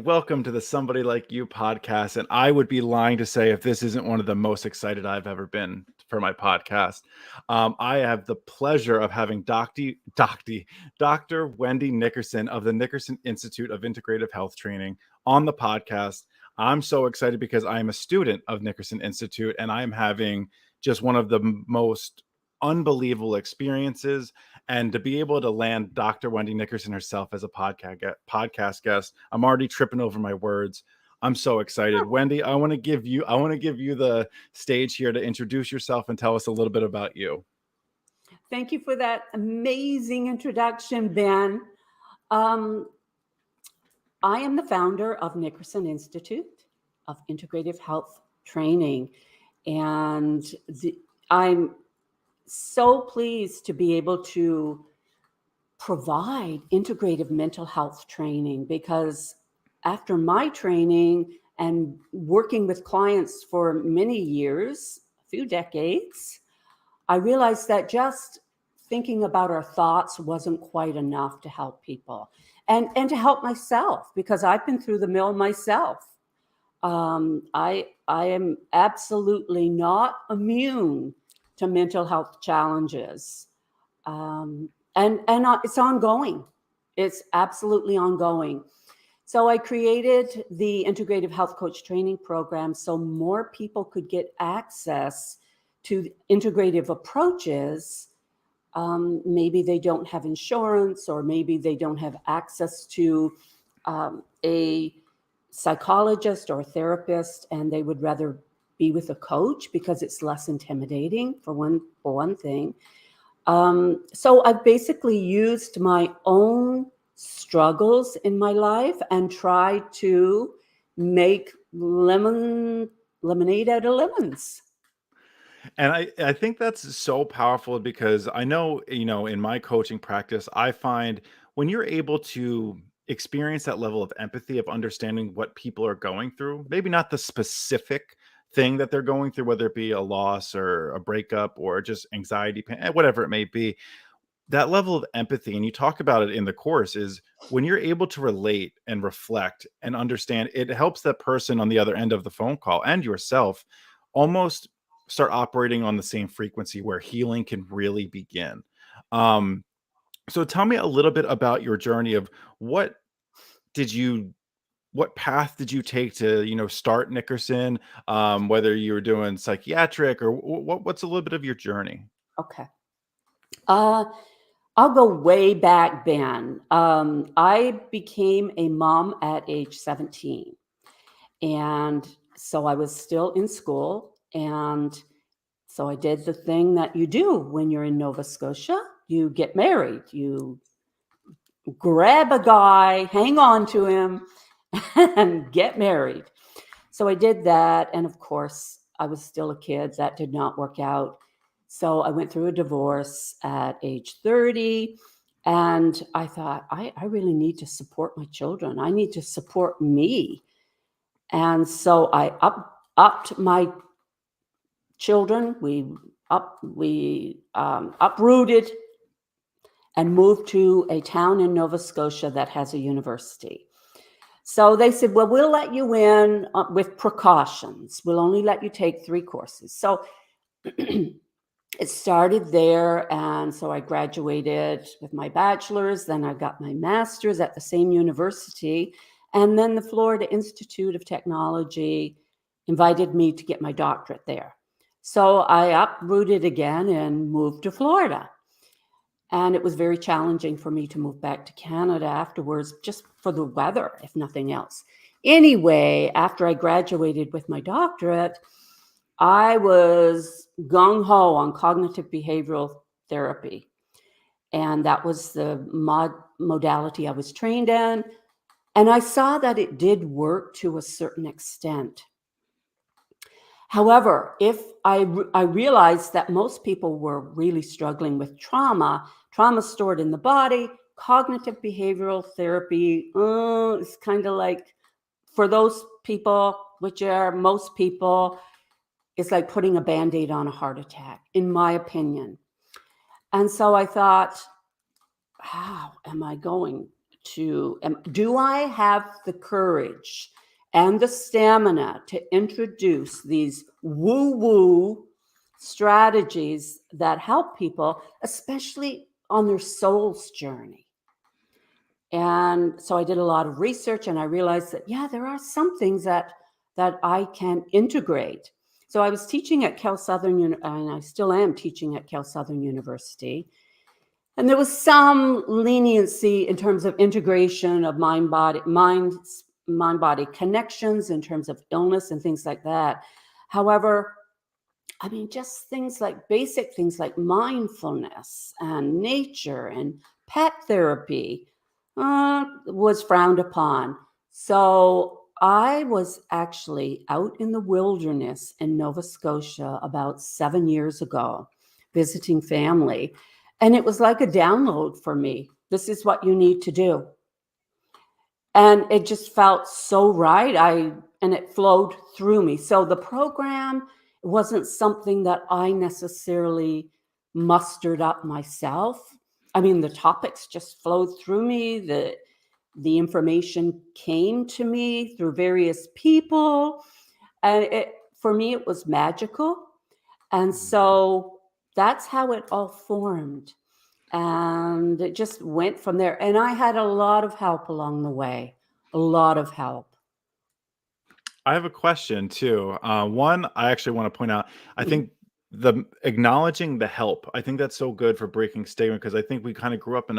Welcome to the Somebody Like You podcast. And I would be lying to say if this isn't one of the most excited I've ever been for my podcast. I have the pleasure of having Dr. Wendy Nickerson of the Nickerson Institute of Integrative Health Training on the podcast. I'm so excited because I am a student of Nickerson Institute and I am having just one of the most unbelievable experiences, and to be able to land Dr. Wendy Nickerson herself as a podcast guest, I'm already tripping over my words. I'm so excited. Wendy, I want to give you the stage here to introduce yourself and tell us a little bit about you. Thank you for that amazing introduction, Ben. Um, I am the founder of Nickerson Institute of Integrative Health Training, and I'm so pleased to be able to provide integrative mental health training because after my training and working with clients for many years, a few decades, I realized that just thinking about our thoughts wasn't quite enough to help people and to help myself because I've been through the mill myself. I am absolutely not immune to mental health challenges. Um, and it's ongoing. It's absolutely ongoing. So I created the Integrative Health Coach Training Program so more people could get access to integrative approaches. Maybe they don't have insurance, or maybe they don't have access to a psychologist or a therapist, and they would rather be with a coach because it's less intimidating for one thing. So I've basically used my own struggles in my life and tried to make lemonade out of lemons. And I think that's so powerful because I know, in my coaching practice, I find when you're able to experience that level of empathy, of understanding what people are going through, maybe not the specific thing that they're going through, whether it be a loss or a breakup or just anxiety, whatever it may be, that level of empathy, and you talk about it in the course, is when you're able to relate and reflect and understand, it helps that person on the other end of the phone call and yourself almost start operating on the same frequency where healing can really begin. um so tell me a little bit about your journey of did you what path did you take to start Nickerson, whether you were doing psychiatric or what's a little bit of your journey. Okay. Uh, I'll go way back, Ben. I became a mom at age 17. And so I was still in school. And so I did the thing that you do when you're in Nova Scotia. You get married. You grab a guy, hang on to him, and get married. So I did that. And of course, I was still a kid. That did not work out. So I went through a divorce at age 30. And I thought, I really need to support my children. I need to support me. And so I upped my children. We uprooted and moved to a town in Nova Scotia that has a university. So they said, well, we'll let you in with precautions. We'll only let you take 3 courses. So it started there. And so I graduated with my bachelor's. Then I got my master's at the same university. And then the Florida Institute of Technology invited me to get my doctorate there. So I uprooted again and moved to Florida. And it was very challenging for me to move back to Canada afterwards, just for the weather, if nothing else. Anyway, after I graduated with my doctorate, I was gung-ho on cognitive behavioral therapy. And that was the modality I was trained in. And I saw that it did work to a certain extent. However, if I realized that most people were really struggling with trauma stored in the body, cognitive behavioral therapy is kind of like, for those people, which are most people, it's like putting a Band-Aid on a heart attack, in my opinion. And so I thought, how am I going do I have the courage and the stamina to introduce these woo-woo strategies that help people, especially on their soul's journey? And so I did a lot of research, and I realized that, yeah, there are some things that I can integrate. So I was teaching at Cal Southern, and I still am teaching at Cal Southern University. And there was some leniency in terms of integration of mind-body connections in terms of illness and things like that. However, I mean, just things like basic things like mindfulness and nature and pet therapy was frowned upon. So I was actually out in the wilderness in Nova Scotia about 7 years ago, visiting family. And it was like a download for me. This is what you need to do. And it just felt so right. And it flowed through me. So the program wasn't something that I necessarily mustered up myself. I mean, the topics just flowed through me. The information came to me through various people. And for me, it was magical. And so that's how it all formed. And it just went from there. And I had a lot of help along the way, a lot of help. I have a question too. One, I actually want to point out, I Mhm. think the acknowledging the help, I think that's so good for breaking stigma because I think we kind of grew up in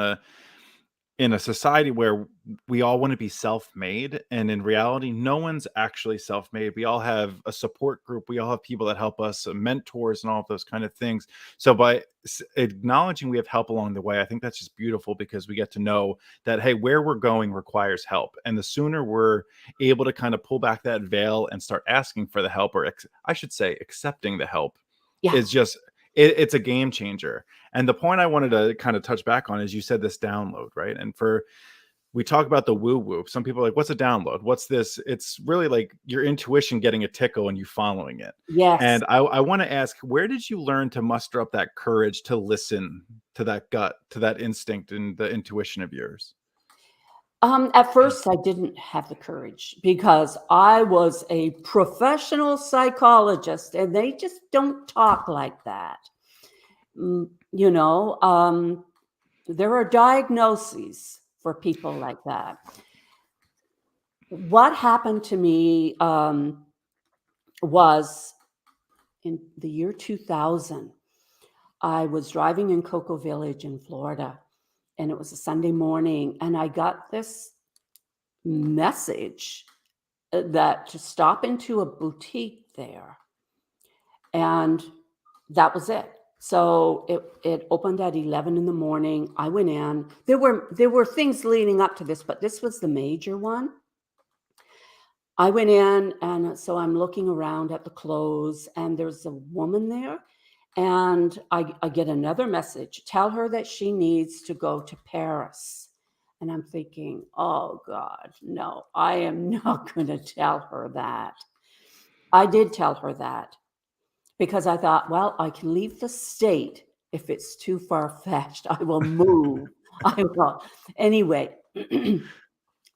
a society where we all want to be self-made, and in reality no one's actually self-made. We all have a support group, we all have people that help us, mentors and all of those kind of things. So by acknowledging we have help along the way, I think that's just beautiful because we get to know that, hey, where we're going requires help, and the sooner we're able to kind of pull back that veil and start asking for the help, or I should say accepting the help, Yeah. is just it's a game changer. And the point I wanted to kind of touch back on is you said this download, right? And for we talk about the woo woo. Some people are like, what's a download? What's this? It's really like your intuition getting a tickle and you following it. Yes. And I want to ask, where did you learn to muster up that courage to listen to that gut, to that instinct and the intuition of yours? At first, I didn't have the courage because I was a professional psychologist, and they just don't talk like that. You know, there are diagnoses for people like that. What happened to me was in the year 2000. I was driving in Cocoa Village in Florida, and it was a Sunday morning, and I got this message that to stop into a boutique there, and that was it. So it opened at 11 in the morning. I went in. There were things leading up to this, but this was the major one. I went in, and so I'm looking around at the clothes, and there's a woman there, and I get another message. Tell her that she needs to go to Paris. And I'm thinking, oh God, no, I am not going to tell her that. I did tell her that because I thought, well, I can leave the state if it's too far-fetched. I will move. I will. Anyway,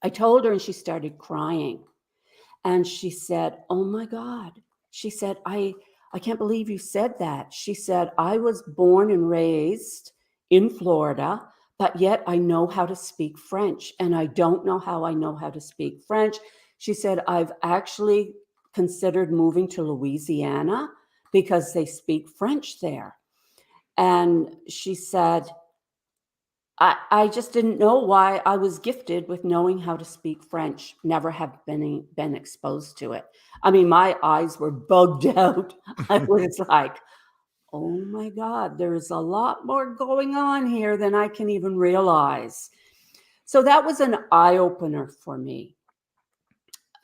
I told her, and she started crying. And she said, "Oh my God." She said, I can't believe you said that." She said, "I was born and raised in Florida, but yet I know how to speak French, and I don't know how I know how to speak French." She said, "I've actually considered moving to Louisiana because they speak French there." And she said, I just didn't know why I was gifted with knowing how to speak French, never have been exposed to it. I mean, my eyes were bugged out. I was like, "Oh my God, there's a lot more going on here than I can even realize." So that was an eye opener for me.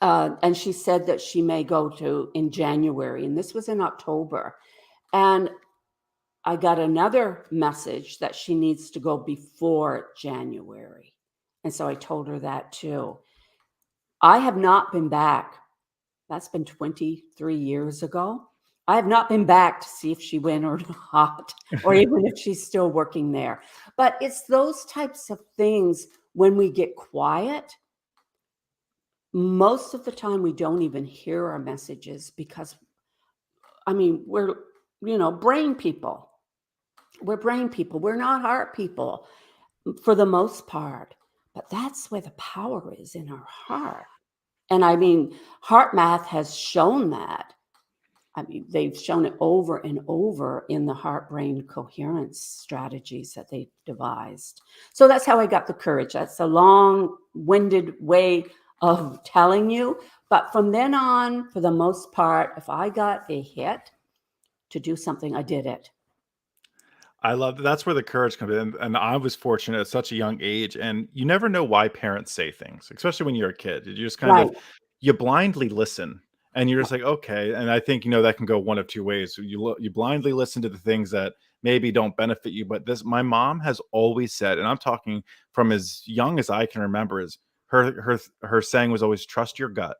And she said that she may go to in January, and this was in October. And I got another message that she needs to go before January. And so I told her that too. I have not been back. That's been 23 years ago. I have not been back to see if she went or not, or even if she's still working there. But it's those types of things when we get quiet, most of the time we don't even hear our messages because, I mean, we're, brain people. We're brain people. We're not heart people for the most part. But that's where the power is, in our heart. And I mean, heart math has shown that. I mean, they've shown it over and over in the heart brain coherence strategies that they've devised. So that's how I got the courage. That's a long winded way of telling you. But from then on, for the most part, if I got a hit to do something, I did it. I love that's where the courage comes in, and I was fortunate at such a young age, and you never know why parents say things, especially when you're a kid. You just kind Right. of you blindly listen, and you're just like, okay. And I think that can go one of two ways. You blindly listen to the things that maybe don't benefit you, but this my mom has always said, and I'm talking from as young as I can remember, is her saying was always trust your gut.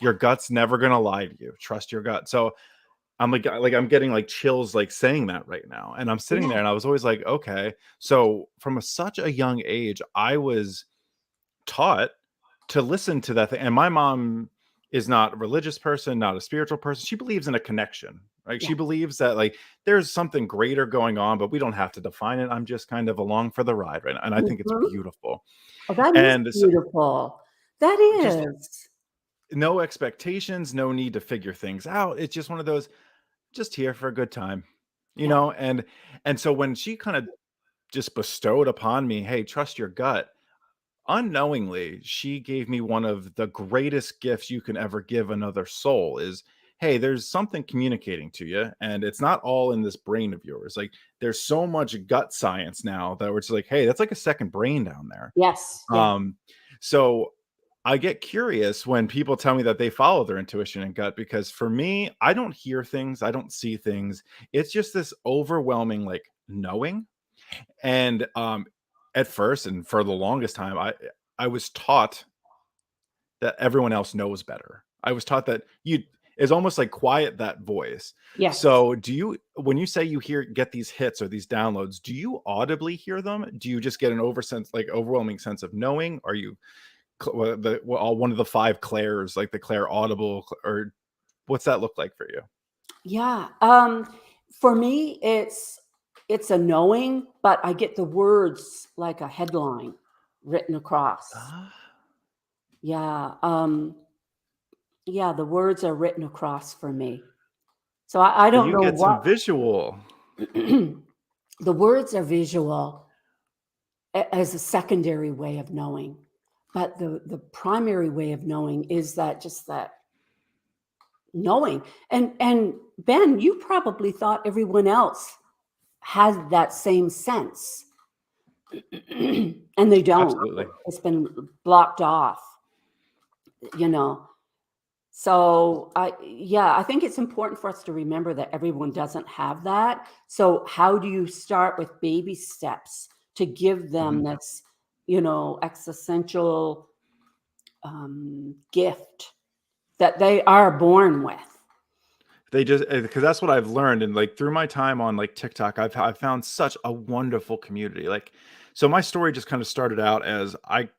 Your gut's never gonna lie to you. Trust your gut. So I'm like I'm getting like chills like saying that right now. And I'm sitting there Yeah. and I was always like, okay. So from such a young age, I was taught to listen to that thing. And my mom is not a religious person, not a spiritual person. She believes in a connection. Right. Yeah. She believes that like there's something greater going on, but we don't have to define it. I'm just kind of along for the ride right now. And I think it's Mhm. beautiful. Oh, that is And so beautiful. That just is. no expectations, no need to figure things out. It's just one of those just here for a good time, Yeah. and so when she kind of just bestowed upon me, hey, trust your gut, unknowingly she gave me one of the greatest gifts you can ever give another soul is, hey, there's something communicating to you, and it's not all in this brain of yours. Like there's so much gut science now that we're just like, hey, that's like a second brain down there. Yes. Yeah. um, so I get curious when people tell me that they follow their intuition and gut, because for me, I don't hear things, I don't see things. It's just this overwhelming like knowing. And at first and for the longest time, I was taught that everyone else knows better. I was taught that you is almost like quiet that voice. Yes. So do you when you say you get these hits or these downloads, do you audibly hear them? Do you just get an overwhelming sense of knowing? Are you one of the 5 clairs, like the clair audible, or what's that look like for you? Yeah. For me, it's a knowing, but I get the words like a headline written across. Ah, Yeah. Yeah, the words are written across for me. So I so don't you know get some what visual. the words are visual as a secondary way of knowing. But the primary way of knowing is that just that knowing. And Ben, you probably thought everyone else has that same sense. And they don't. Absolutely. It's been blocked off, you know. So I think it's important for us to remember that everyone doesn't have that. So how do you start with baby steps to give them Mhm. this, existential gift that they are born with? They just because that's what I've learned, and like through my time on like TikTok, I've found such a wonderful community. Like, so my story just kind of started out as I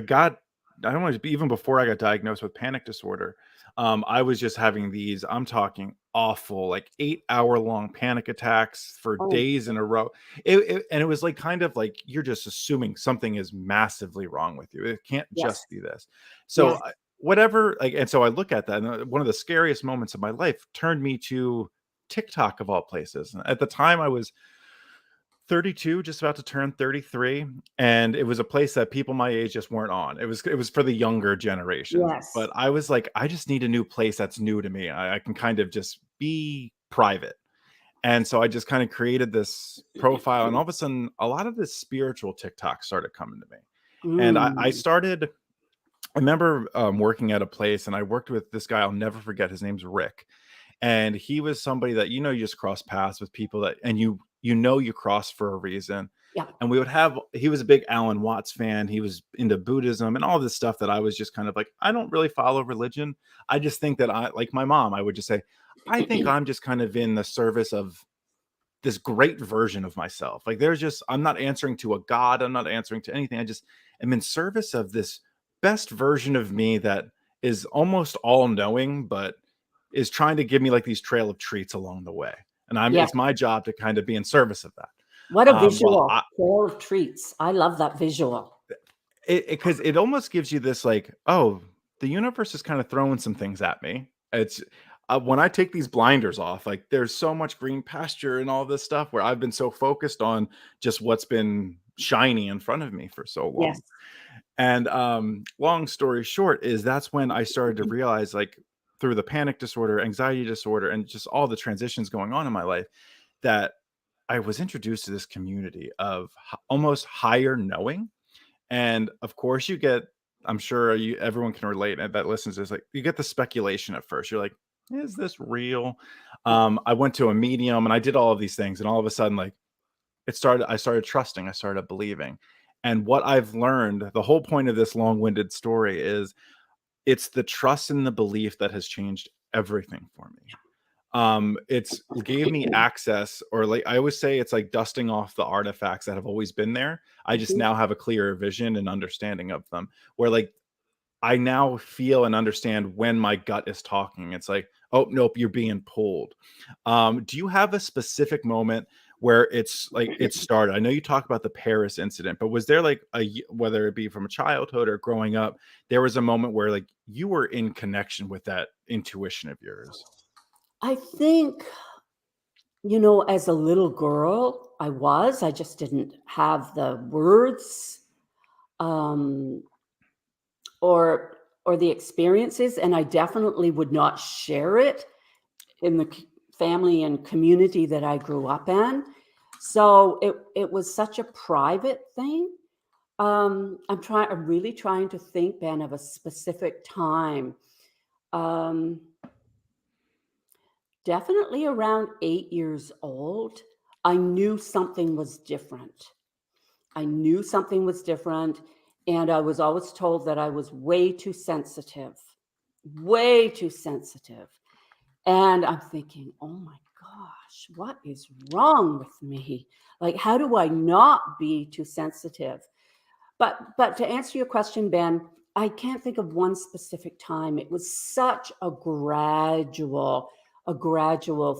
got I don't want to be even before I got diagnosed with panic disorder. I was just having these, I'm talking awful, like 8-hour long panic attacks for Oh, days in a row. And it was like kind of like you're just assuming something is massively wrong with you. It can't yes, just be this. So yes, whatever, like, and so I look at that, and one of the scariest moments of my life turned me to TikTok of all places. And at the time, I was 32, just about to turn 33, and it was a place that people my age just weren't on. It was for the younger generations, yes. but I was like, I just need a new place that's new to me. I can kind of just be private. And so I just kind of created this profile, and all of a sudden, a lot of this spiritual TikTok started coming to me. And I Mm, started I remember working at a place, and I worked with this guy. I'll never forget. His name's Rick, and he was somebody that you just cross paths with people that, and you cross for a reason. yeah, And we would have he was a big Alan Watts fan. He was into Buddhism and all this stuff that I was just kind of like, I don't really follow religion. I just think that I like my mom, I would just say, I think I'm just kind of in the service of this great version of myself. Like there's just I'm not answering to a god, I'm not answering to anything. I just am in service of this best version of me that is almost all knowing, but is trying to give me like these trail of treats along the way. And I'm Yes. it's my job to kind of be in service of that. What a Well, visual. Trail of treats. I love that visual. because it almost gives you this like, oh, the universe is kind of throwing some things at me. It's when I take these blinders off, like there's so much green pasture and all this stuff where I've been so focused on just what's been shiny in front of me for so Yes. long. And long story short is that's when I started to realize, like through the panic disorder, anxiety disorder, and just all the transitions going on in my life, that I was introduced to this community of almost higher knowing. And of course, you get, I'm sure everyone can relate and that listens to this, like you get the speculation at first. You're like, is this real? I went to a medium and I did all of these things, and all of a sudden, like I started trusting, I started believing. And what I've learned, the whole point of this long-winded story is it's the trust and the belief that has changed everything for me. It's gave me access, or like I always say, it's like dusting off the artifacts that have always been there. I just Mhm. now have a clearer vision and understanding of them, where like I now feel and understand when my gut is talking. It's like, oh nope, you're being pulled. Do you have a specific moment where it's like it started? I know you talk about the Paris incident, but was there like whether it be from a childhood or growing up, there was a moment where like you were in connection with that intuition of yours? I think, as a little girl, I just didn't have the words, um, or the experiences, and I definitely would not share it in the family and community that I grew up in. So it was such a private thing. I'm really trying to think, Ben, of a specific time. Um, Definitely around 8 years old, I knew something was different. I knew something was different, and I was always told that I was way too sensitive. And I'm thinking, oh my gosh, what is wrong with me? Like, how do I not be too sensitive? But to answer your question, Ben, I can't think of one specific time. It was such a gradual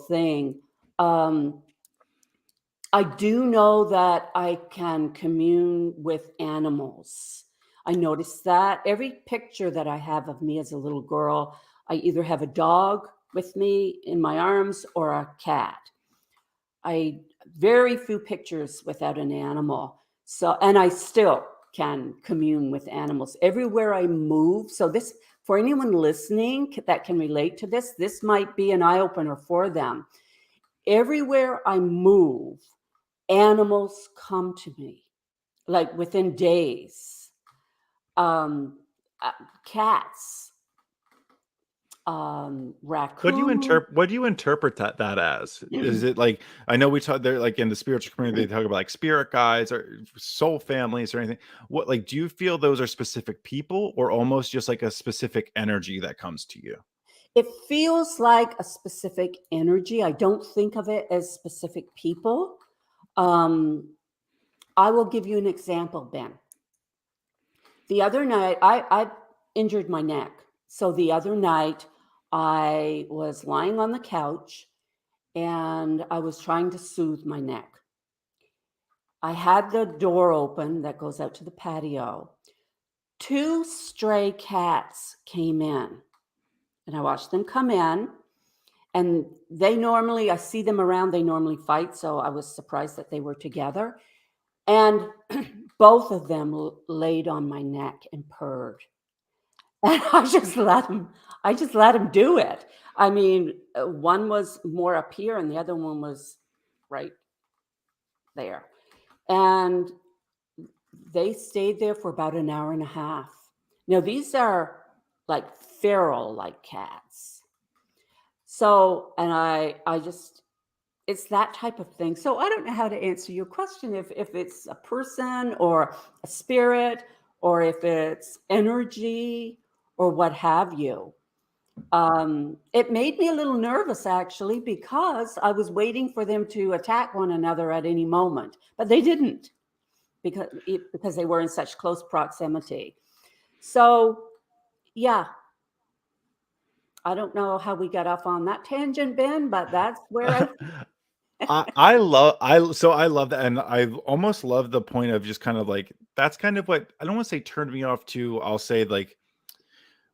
thing. Um, I do know that I can commune with animals. I noticed that every picture that I have of me as a little girl, I either have a dog with me in my arms or a cat. I very few pictures without an animal. So, and I still can commune with animals everywhere I move. So this, for anyone listening that can relate to this might be an eye opener for them. Everywhere I move, animals come to me like within days. Um, uh, Cats, raccoon. What do you interpret that as? Is it like, I know we talk there like in the spiritual community, they talk about like spirit guides or soul families or anything. What like do you feel those are specific people or almost just like a specific energy that comes to you? It feels like a specific energy. I don't think of it as specific people. Um, I will give you an example, Ben. The other night, I injured my neck. So the other night, I was lying on the couch and I was trying to soothe my neck. I had the door open that goes out to the patio. Two stray cats came in, and I watched them come in. And I see them around, they normally fight. So I was surprised that they were together. And both of them laid on my neck and purred. And I just let them do it. I mean, one was more up here and the other one was right there. And they stayed there for about an hour and a half. Now, these are like feral like cats. So, and I just, it's that type of thing. So I don't know how to answer your question if it's a person or a spirit or if it's energy or what have you. It made me a little nervous actually because I was waiting for them to attack one another at any moment, but they didn't because they were in such close proximity. So, yeah, I don't know how we got off on that tangent, Ben, but that's where I I love that, and I almost love the point of just kind of like that's kind of what I don't want to say turned me off to. I'll say like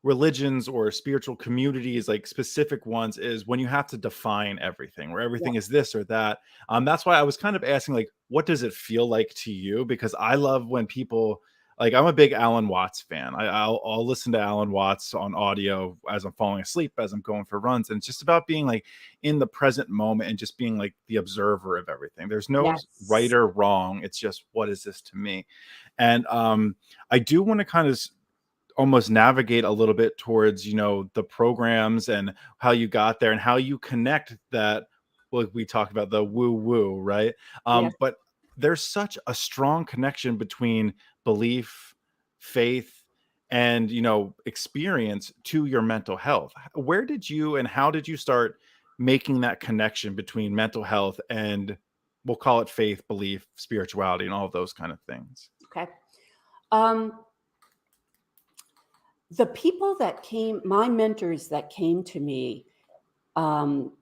religions or spiritual communities, like specific ones, is when you have to define everything, where yeah, everything is this or that. That's why I was kind of asking, like, what does it feel like to you? Because I love when people like I'm a big Alan Watts fan. I'll listen to Alan Watts on audio as I'm falling asleep, as I'm going for runs, and it's just about being like in the present moment and just being like the observer of everything. There's no right yes, or wrong. It's just what is this to me? And I do want to kind of almost navigate a little bit towards the programs and how you got there and how you connect that, like we talked about the woo woo, right? yes. But there's such a strong connection between belief, faith, and experience to your mental health. Where did you and how did you start making that connection between mental health and, we'll call it, faith, belief, spirituality, and all of those kind of things? Okay. Um, the people that came, my mentors that came to me, um,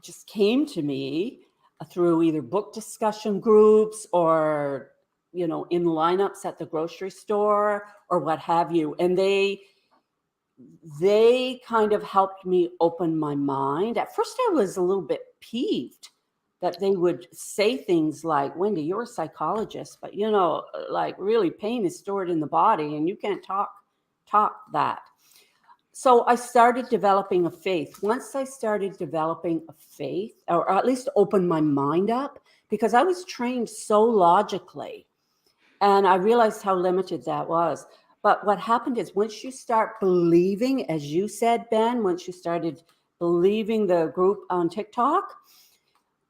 just came to me through either book discussion groups or in lineups at the grocery store or what have you, and they kind of helped me open my mind. At first I was a little bit peeved that they would say things like, Wendy, you're a psychologist, but like really pain is stored in the body and you can't talk that. So I started developing a faith. Once I started developing a faith, or at least open my mind up, because I was trained so logically, and I realized how limited that was. But what happened is once you start believing, as you said, Ben, once you started believing the group on TikTok,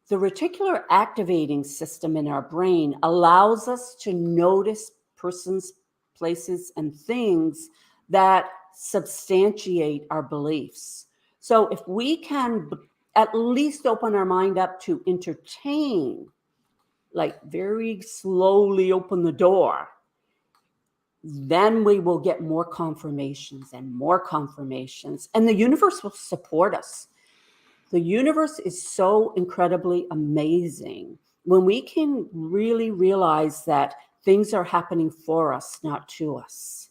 the reticular activating system in our brain allows us to notice persons, places, and things that substantiate our beliefs. So if we can at least open our mind up to entertain, like very slowly open the door, then we will get more confirmations and more confirmations, and the universe will support us. The universe is so incredibly amazing when we can really realize that things are happening for us, not to us.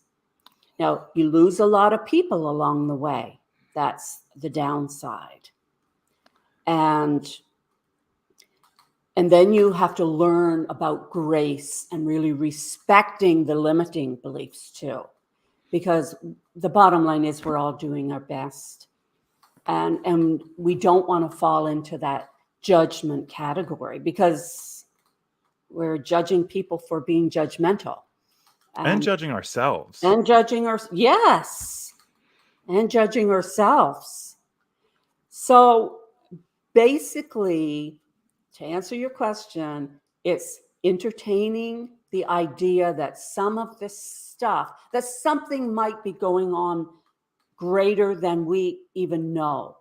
Now, you lose a lot of people along the way. That's the downside. And then you have to learn about grace and really respecting the limiting beliefs too. Because the bottom line is we're all doing our best. And we don't want to fall into that judgment category because we're judging people for being judgmental And and judging ourselves. and judging our yes and judging ourselves. So basically, to answer your question, it's entertaining the idea that some of this stuff, that something might be going on greater than we even know.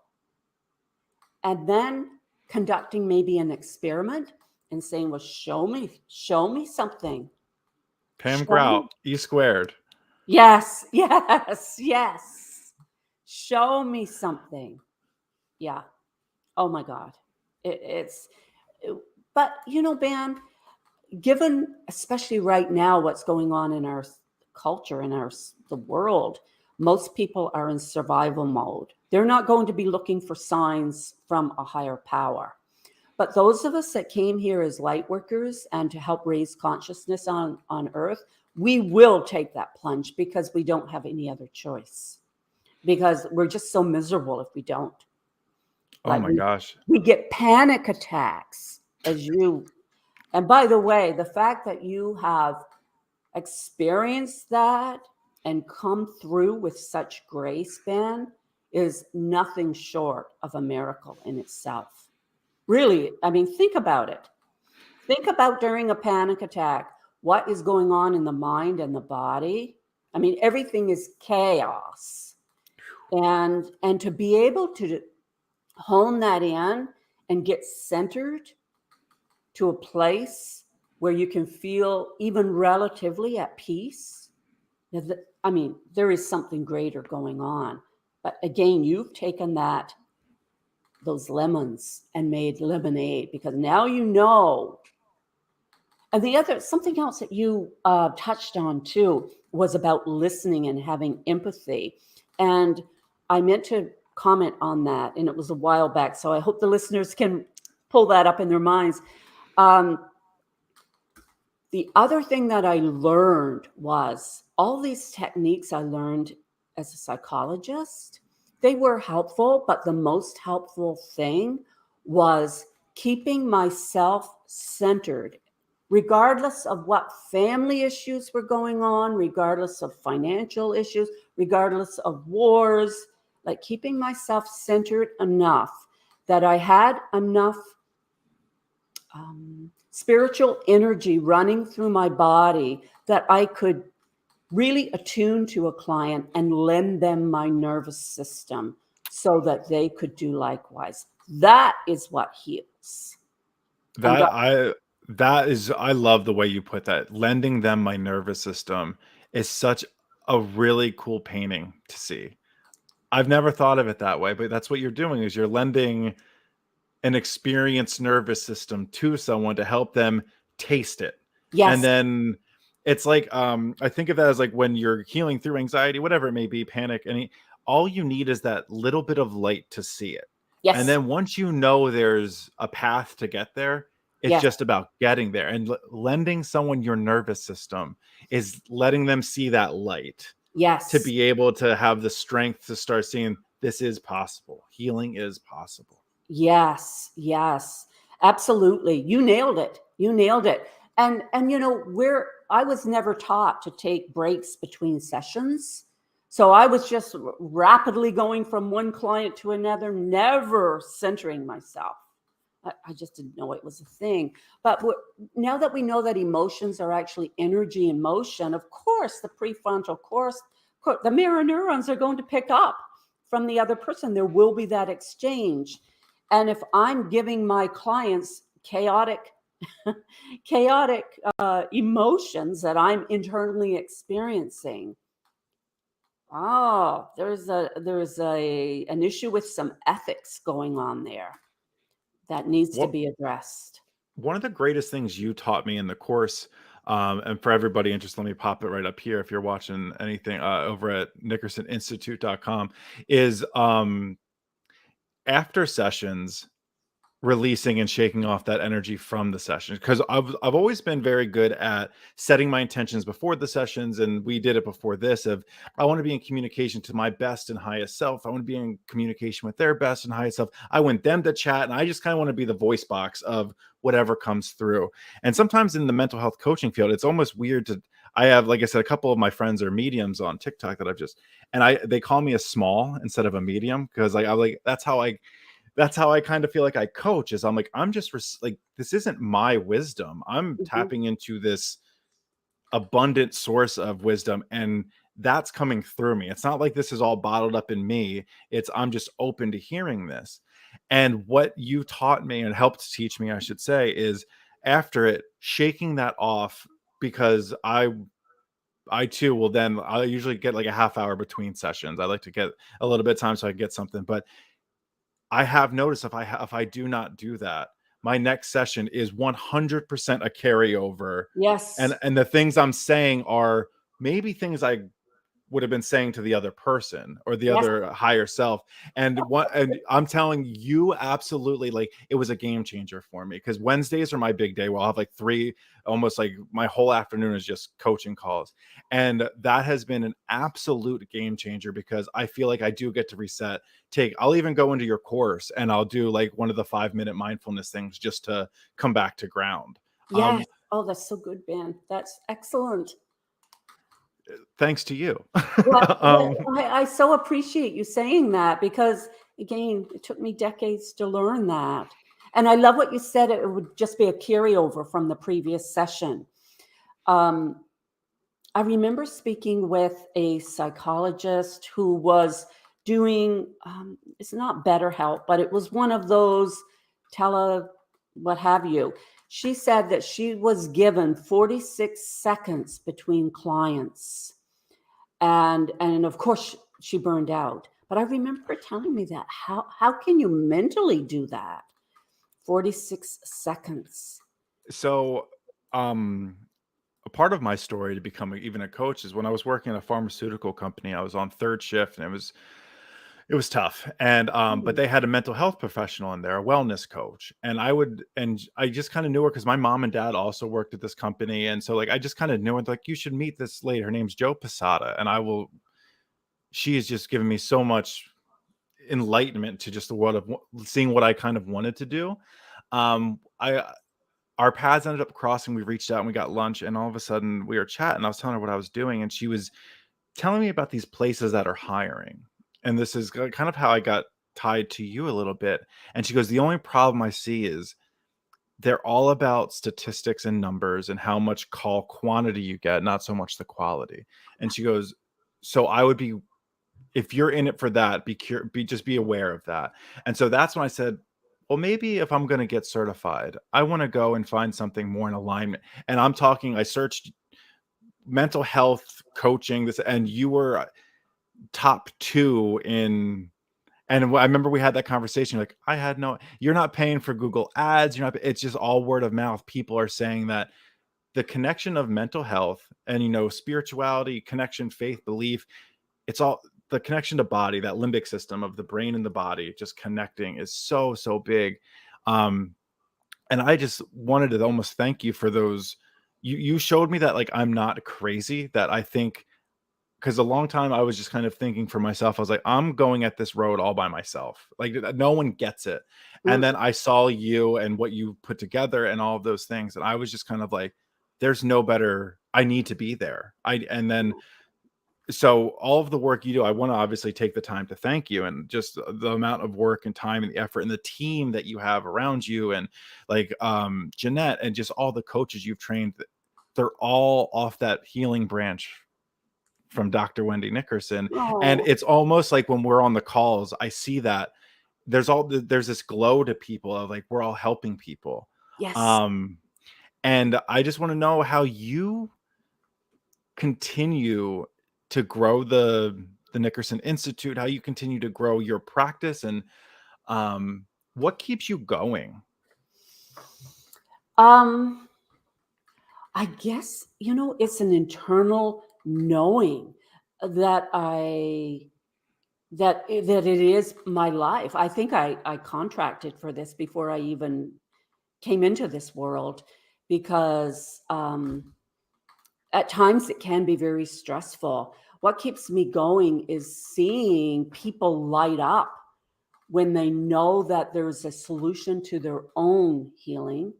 And then conducting maybe an experiment and saying, well, show me something. Pam Show me. Grout, E squared. Yes, yes, yes. Show me something. Yeah. Oh my God. It's, but Ben, given especially right now what's going on in our culture, in the world, most people are in survival mode. They're not going to be looking for signs from a higher power. But those of us that came here as light workers and to help raise consciousness on earth, we will take that plunge because we don't have any other choice. Because we're just so miserable if we don't. Oh Like my gosh. we get panic attacks as you. And by the way, the fact that you have experienced that and come through with such grace, Ben, is nothing short of a miracle in itself. Really, I mean, think about it. Think about during a panic attack, what is going on in the mind and the body. I mean, everything is chaos. and to be able to hone that in and get centered to a place where you can feel even relatively at peace. I mean, there is something greater going on. But again, you've taken those lemons and made lemonade, because now you know. And the other, something else that you touched on too, was about listening and having empathy. And I meant to comment on that, and it was a while back. So I hope the listeners can pull that up in their minds. Um, the other thing that I learned was all these techniques I learned as a psychologist, they were helpful, but the most helpful thing was keeping myself centered, regardless of what family issues were going on, regardless of financial issues, regardless of wars, like keeping myself centered enough that I had enough spiritual energy running through my body that I could really attune to a client and lend them my nervous system so that they could do likewise. That is what heals. And That I that is I love the way you put that. Lending them my nervous system is such a really cool painting to see. I've never thought of it that way, but that's what you're doing is you're lending an experienced nervous system to someone to help them taste it. And yes, then it's like I think of that as like when you're healing through anxiety, whatever it may be, panic, any all you need is that little bit of light to see it. And yes, then once you know there's a path to get there, it's yes, just about getting there. And lending someone your nervous system is letting them see that light to yes. be able to have the strength to start seeing this is possible. Healing is possible. Yes, yes, absolutely. You nailed it. You nailed it. And you know, where I was never taught to take breaks between sessions. So I was just rapidly going from one client to another, never centering myself. I just didn't know it was a thing. But now that we know that emotions are actually energy in motion, of course, the prefrontal course, the mirror neurons are going to pick up from the other person. There will be that exchange. And if I'm giving my clients chaotic emotions that I'm internally experiencing, oh, there's an issue with some ethics going on there that needs to What be addressed. one of the greatest things you taught me in the course, and for everybody interested, let me pop it right up here if you're watching anything over at nickersoninstitute.com, is after sessions, releasing and shaking off that energy from the session, because I've always been very good at setting my intentions before the sessions, and we did it before this of I want to be in communication to my best and highest self. I want to be in communication with their best and highest self. I want them to chat, and I just kind of want to be the voice box of whatever comes through. And sometimes in the mental health coaching field, it's almost weird to I have, like I said, a couple of my friends are mediums on TikTok that I've just and I they call me a small instead of a medium because like I'm like that's how I kind of feel like I coach is I'm like, I'm just like, this isn't my wisdom. I'm Mhm. tapping into this abundant source of wisdom and that's coming through me. It's not like this is all bottled up in me. It's I'm just open to hearing this. And what you taught me and helped teach me, I should say, is after it shaking that off because I too will then I usually get like a half hour between sessions. I like to get a little bit of time so I can get something, but I have noticed if I do not do that, my next session is 100% a carryover, Yes, and the things I'm saying are maybe things I would have been saying to the other person or the yes, other higher self. And I'm telling you, absolutely, like it was a game changer for me because Wednesdays are my big day where I'll have like three, almost like my whole afternoon is just coaching calls. And that has been an absolute game changer because I feel like I do get to reset. I'll even go into your course and I'll do like one of the 5-minute mindfulness things just to come back to ground. yes. Oh, that's so good, Ben. That's excellent. Thanks to you. Well, um, I so appreciate you saying that because, again, it took me decades to learn that. And I love what you said. It would just be a carryover from the previous session. Um, I remember speaking with a psychologist who was doing, it's not BetterHelp, but it was one of those what have you. She said that she was given 46 seconds between clients. And of course she burned out. But I remember her telling me that. How can you mentally do that? 46 seconds. So, um, a part of my story to become even a coach is when I was working at a pharmaceutical company. I was on third shift, and it was tough. And but Mm. they had a mental health professional in there, a wellness coach, and I just kind of knew her because my mom and dad also worked at this company, and so like I just kind of knew it. Like, you should meet this lady. Her name's Joe Posada, and I will. She has just given me so much enlightenment to just the world of seeing what I kind of wanted to do. I Our paths ended up crossing. We reached out and we got lunch, and all of a sudden we were chatting. I was telling her what I was doing, and she was telling me about these places that are hiring. And this is kind of how I got tied to you a little bit. And she goes, the only problem I see is they're all about statistics and numbers and how much call quantity you get, not so much the quality. And she goes, so I would be, if you're in it for that, just be aware of that. And so that's when I said, well, maybe if I'm going to get certified, I want to go and find something more in alignment. And I'm talking, I searched mental health coaching, this, and you were top two in. And I remember we had that conversation. Like, I had no, you're not paying for Google ads. You're not, it's just all word of mouth. People are saying that the connection of mental health and, spirituality, connection, faith, belief, it's all the connection to body, that limbic system of the brain and the body just connecting is so, so big. Um, and I just wanted to almost thank you for those. You showed me that, like, I'm not crazy, that I think, because a long time I was just kind of thinking for myself. I was like, I'm going at this road all by myself. Like, no one gets it. And Mm. then I saw you and what you put together and all of those things. And I was just kind of like, there's no better. I need to be there. And then, so all of the work you do, I want to obviously take the time to thank you, and just the amount of work and time and the effort and the team that you have around you, and like Jeanette and just all the coaches you've trained. They're all off that healing branch from Dr. Wendy Nickerson. And Oh, it's almost like when we're on the calls, I see that there's this glow to people of like, we're all helping people. yes. Um, and I just want to know how you continue to grow the Nickerson Institute, how you continue to grow your practice, and what keeps you going. Um, I guess, it's an internal knowing that that it is my life. I think I contracted for this before I even came into this world, because at times it can be very stressful. What keeps me going is seeing people light up when they know that there's a solution to their own healing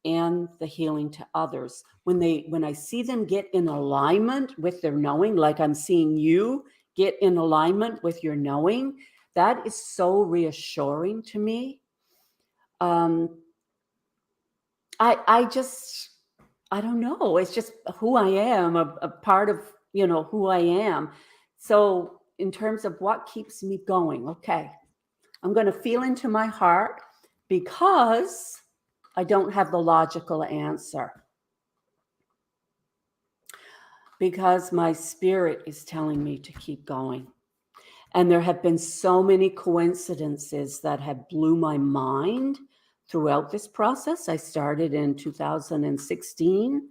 and the healing to others. When I see them get in alignment with their knowing, like I'm seeing you get in alignment with your knowing, that is so reassuring to me. um I just, I don't know, it's just who I am, a part of, who I am. So in terms of what keeps me going, okay, I'm going to feel into my heart, because I don't have the logical answer, because my spirit is telling me to keep going. And there have been so many coincidences that have blew my mind throughout this process. I started in 2016.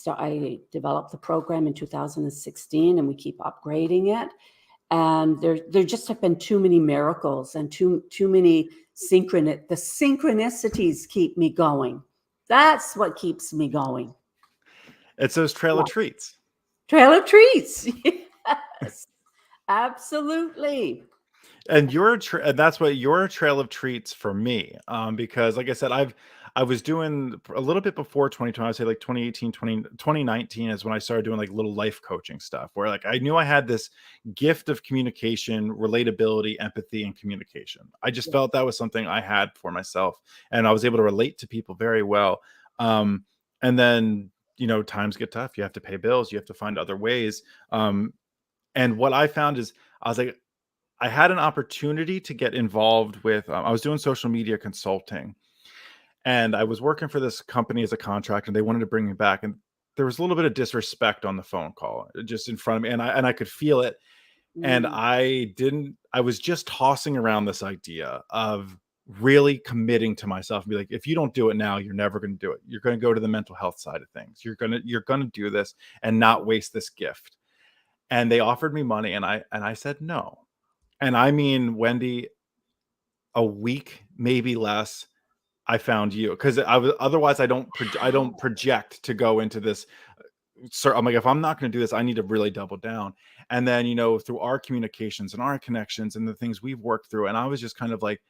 I developed the program in 2016, and we keep upgrading it. And there just have been too many miracles and too many the synchronicities keep me going. That's what keeps me going. It's those trail of Yeah. treats. Trail of treats. Yes, absolutely. And that's what you're a trail of treats for me. Because like I said, I was doing a little bit before 2020. I'd say like 2018, 2019 is when I started doing like little life coaching stuff, where like I knew I had this gift of communication, relatability, empathy, and communication. I just Yeah. felt that was something I had for myself, and I was able to relate to people very well. Um, and then, times get tough. You have to pay bills. You have to find other ways. And what I found is, I was like, I had an opportunity to get involved with, I was doing social media consulting, and I was working for this company as a contract, and they wanted to bring me back. And there was a little bit of disrespect on the phone call, just in front of me, and I could feel it. And Mm. I was just tossing around this idea of really committing to myself and be like, if you don't do it now, you're never going to do it. You're going to go to the mental health side of things. You're going to do this and not waste this gift. And they offered me money, and I said no. And I mean, Wendy, a week, maybe less, I found you, because I was, otherwise I don't Wow. project to go into this. So I'm like, if I'm not going to do this, I need to really double down. And then, through our communications and our connections and the things we've worked through, and I was just kind of like,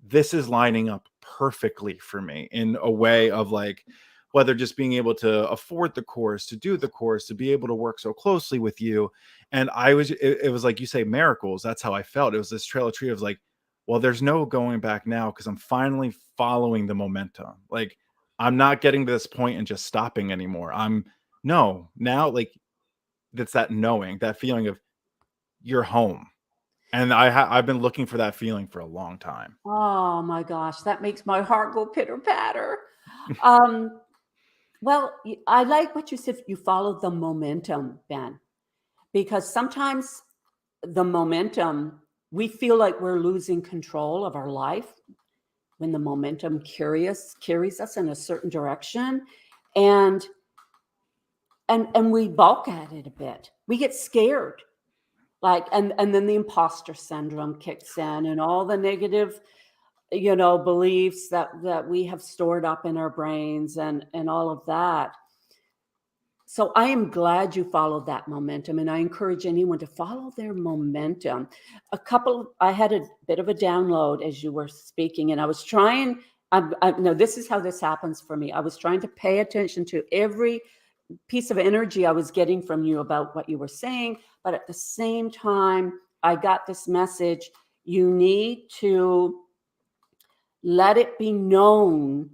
this is lining up perfectly for me in a way of like, whether just being able to afford the course, to do the course, to be able to work so closely with you. And it was like you say, miracles. That's how I felt. It was this trail of tree of like, well, there's no going back now, because I'm finally following the momentum. Like, I'm not getting to this point and just stopping anymore. No, now, like, that's that knowing, that feeling of you're home. And I've been looking for that feeling for a long time. Oh my gosh, that makes my heart go pitter patter. Um, well, I like what you said. You follow the momentum, Ben, because sometimes the momentum, we feel like we're losing control of our life when the momentum carries us in a certain direction, and and we balk at it a bit. We get scared, like, and then the imposter syndrome kicks in, and all the negative, beliefs that we have stored up in our brains, and all of that. So I am glad you followed that momentum, and I encourage anyone to follow their momentum. I had a bit of a download as you were speaking, and I was trying. No, this is how this happens for me. I was trying to pay attention to every piece of energy I was getting from you about what you were saying, but at the same time, I got this message: you need to let it be known.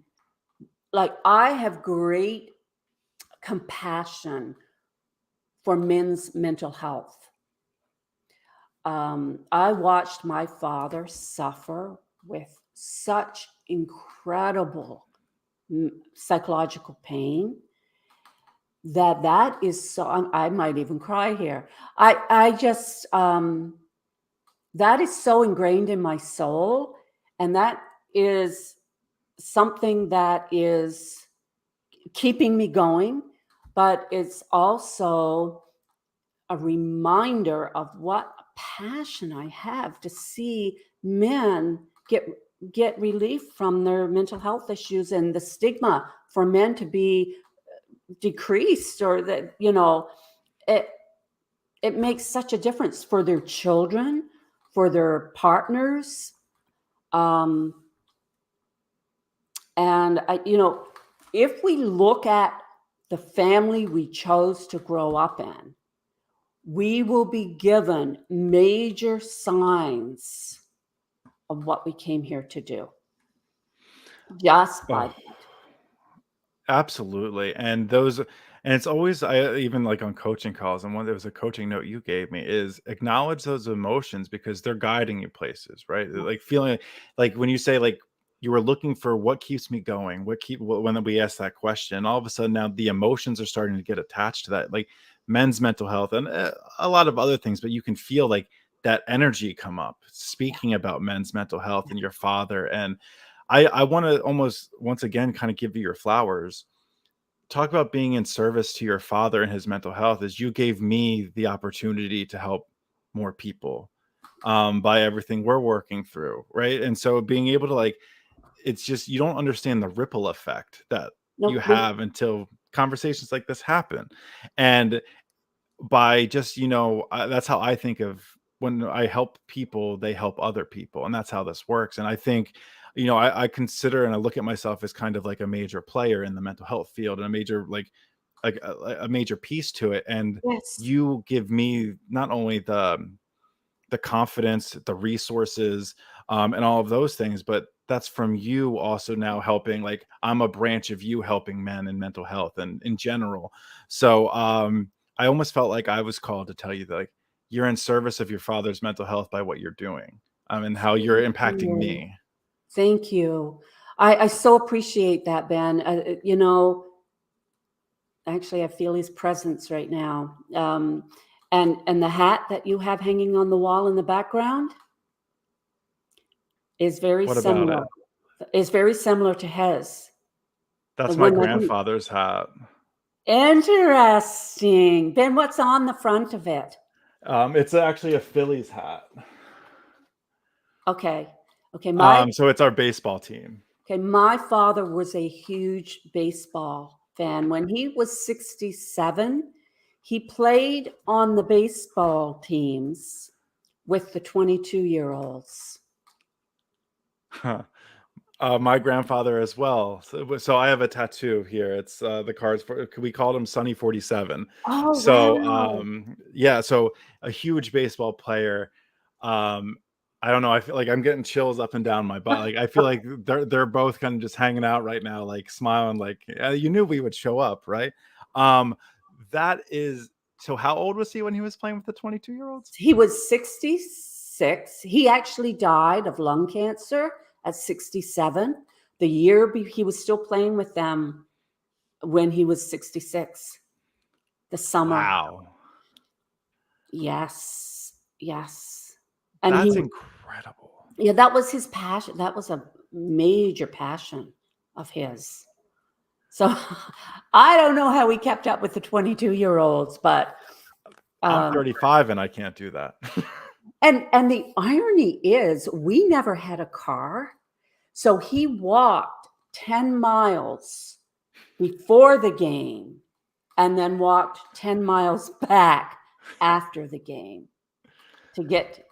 Like, I have great compassion for men's mental health. I watched my father suffer with such incredible psychological pain that is so. I might even cry here. I just that is so ingrained in my soul, and that is something that is keeping me going, but it's also a reminder of what passion I have to see men get relief from their mental health issues, and the stigma for men to be decreased, or that, it it makes such a difference for their children, for their partners. um and if we look at the family we chose to grow up in, we will be given major signs of what we came here to do, just by Oh, absolutely. And it's always, I even like on coaching calls, and one there was a coaching note you gave me is acknowledge those emotions because they're guiding you places, right? that. Like feeling like when you say like you were looking for what keeps me going, when we ask that question, all of a sudden now the emotions are starting to get attached to that, like men's mental health and a lot of other things, but you can feel like that energy come up Yeah, speaking about men's mental health yeah, and your father. And I want to almost once again kind of give you your flowers. Talk about being in service to your father and his mental health, as you gave me the opportunity to help more people by everything we're working through, right? And so being able to like, it's just you don't understand the ripple effect that you no, have until conversations like this happen. And by just, that's how I think of when I help people, they help other people. And that's how this works. And I think, I consider and I look at myself as kind of like a major player in the mental health field and a major, like a major piece to it. And yes, you give me not only the confidence, the resources, and all of those things, but that's from you also now helping. Like I'm a branch of you helping men in mental health and in general. So I almost felt like I was called to tell you that, like, you're in service of your father's mental health by what you're doing, and how you're Thank impacting you. me. Thank you. I so appreciate that, Ben. Actually, I feel his presence right now. And the hat that you have hanging on the wall in the background is very What about it? similar. Is very similar to his. The That's my one that he grandfather's hat. Interesting. Ben, what's on the front of it? It's actually a Phillies hat. Okay. Okay, my So it's our baseball team. okay, my father was a huge baseball fan. When he was 67, he played on the baseball teams with the 22-year-olds. My grandfather as well. So I have a tattoo here. It's the cards for, we called him Sunny 47. Oh, So wow. yeah, so a huge baseball player. Um, I don't know. I feel like I'm getting chills up and down my butt. Like I feel like they're both kind of just hanging out right now, like smiling. Like you knew we would show up, right? Um, that is. So how old was he when he was playing with the 22-year-olds? He was 66. He actually died of lung cancer at 67. The he was still playing with them when he was 66, the summer. Wow, Yes, yes. And that's he, incredible. yeah, that was his passion. That was a major passion of his. So I don't know how he kept up with the 22-year-olds, but I'm um, 35 and I can't do that. and the irony is we never had a car. So he walked 10 miles before the game and then walked 10 miles back after the game to get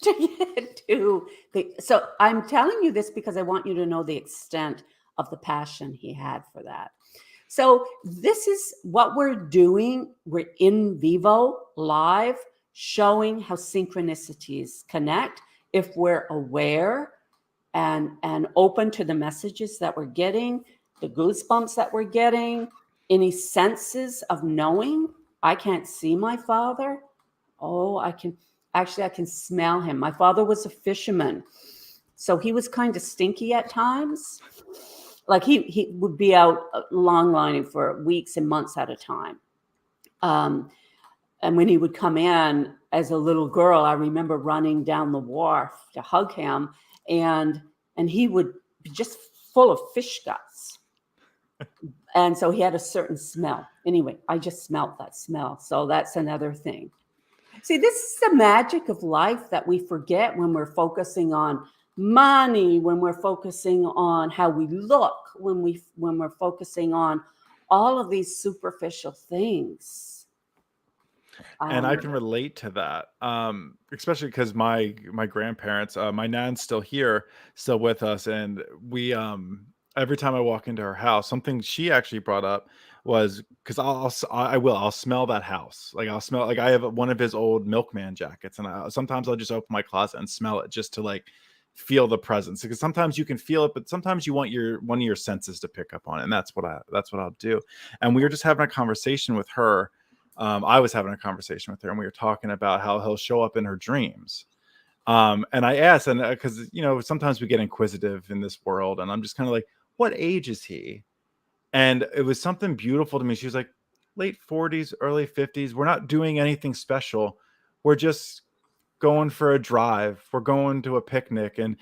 to the. So I'm telling you this because I want you to know the extent of the passion he had for that. So this is what we're doing. We're in vivo live, showing how synchronicities connect if we're aware and open to the messages that we're getting, the goosebumps that we're getting, any senses of knowing. I can't see my father. Oh, I can smell him. My father was a fisherman, so he was kind of stinky at times. Like he would be out long lining for weeks and months at a time. Um, and when he would come in as a little girl, I remember running down the wharf to hug him, and he would be just full of fish guts. And so he had a certain smell. Anyway, I just smelt that smell. So that's another thing. See, this is the magic of life that we forget when we're focusing on money, when we're focusing on how we look, when we're focusing on all of these superficial things. And I Um, can relate to that, especially because my grandparents, my nan's still here, still with us, and we every time I walk into her house, something she actually brought up was because I'll smell that house, like I'll smell, like I have one of his old milkman jackets, and sometimes I'll just open my closet and smell it just to like feel the presence, because sometimes you can feel it, but sometimes you want your one of your senses to pick up on it, and that's what I'll do. And we were just having a conversation with her. I was having a conversation with her, and we were talking about how he'll show up in her dreams. And I asked, and because sometimes we get inquisitive in this world, and I'm just kind of like, what age is he? And it was something beautiful to me. She was like, late 40s, early 50s. We're not doing anything special. We're just going for a drive. We're going to a picnic. And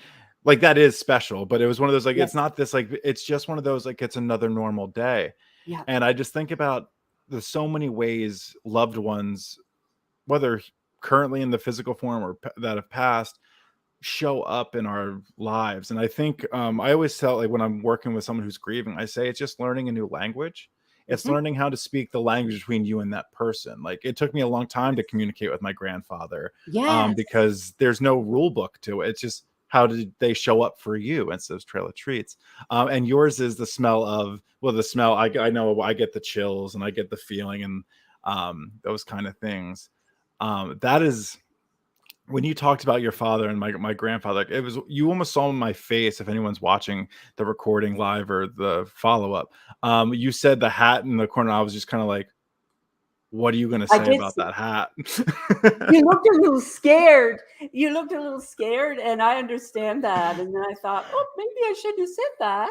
like that is special, but it was one of those, like, it's yes, not this, like, it's just one of those, like, it's another normal day. yeah. And I just think about there's so many ways loved ones, whether currently in the physical form or that have passed, show up in our lives. And I think I always tell, like, when I'm working with someone who's grieving, I say it's just learning a new language. It's Mhm. learning how to speak the language between you and that person. Like, it took me a long time to communicate with my grandfather, Yes. because there's no rule book to it. It's just how did they show up for you? And so it's Trail of Treats. And yours is the smell of, well, the smell, I know I get the chills and I get the feeling, and those kind of things. That is, when you talked about your father and my grandfather, it was, you almost saw my face if anyone's watching the recording live or the follow-up. You said the hat in the corner. I was just kind of like, What are you gonna I say did about see that hat? you looked a little scared. You looked a little scared, and I understand that, and then I thought, "Oh, maybe I shouldn't have said that."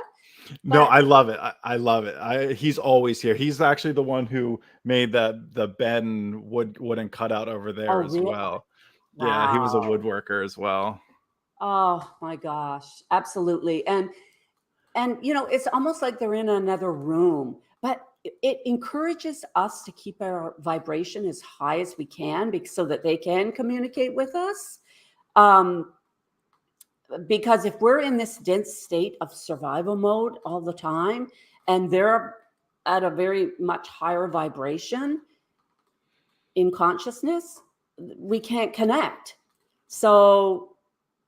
No, But I love it. I love it. He's always here. He's actually the one who made the bed and wooden cutout over oh, there as really? well. Yeah, he was a Wow. woodworker as well. Oh my gosh, absolutely. And it's almost like they're in another room, but it encourages us to keep our vibration as high as we can so that they can communicate with us. Um, because if we're in this dense state of survival mode all the time and they're at a very much higher vibration in consciousness, we can't connect. So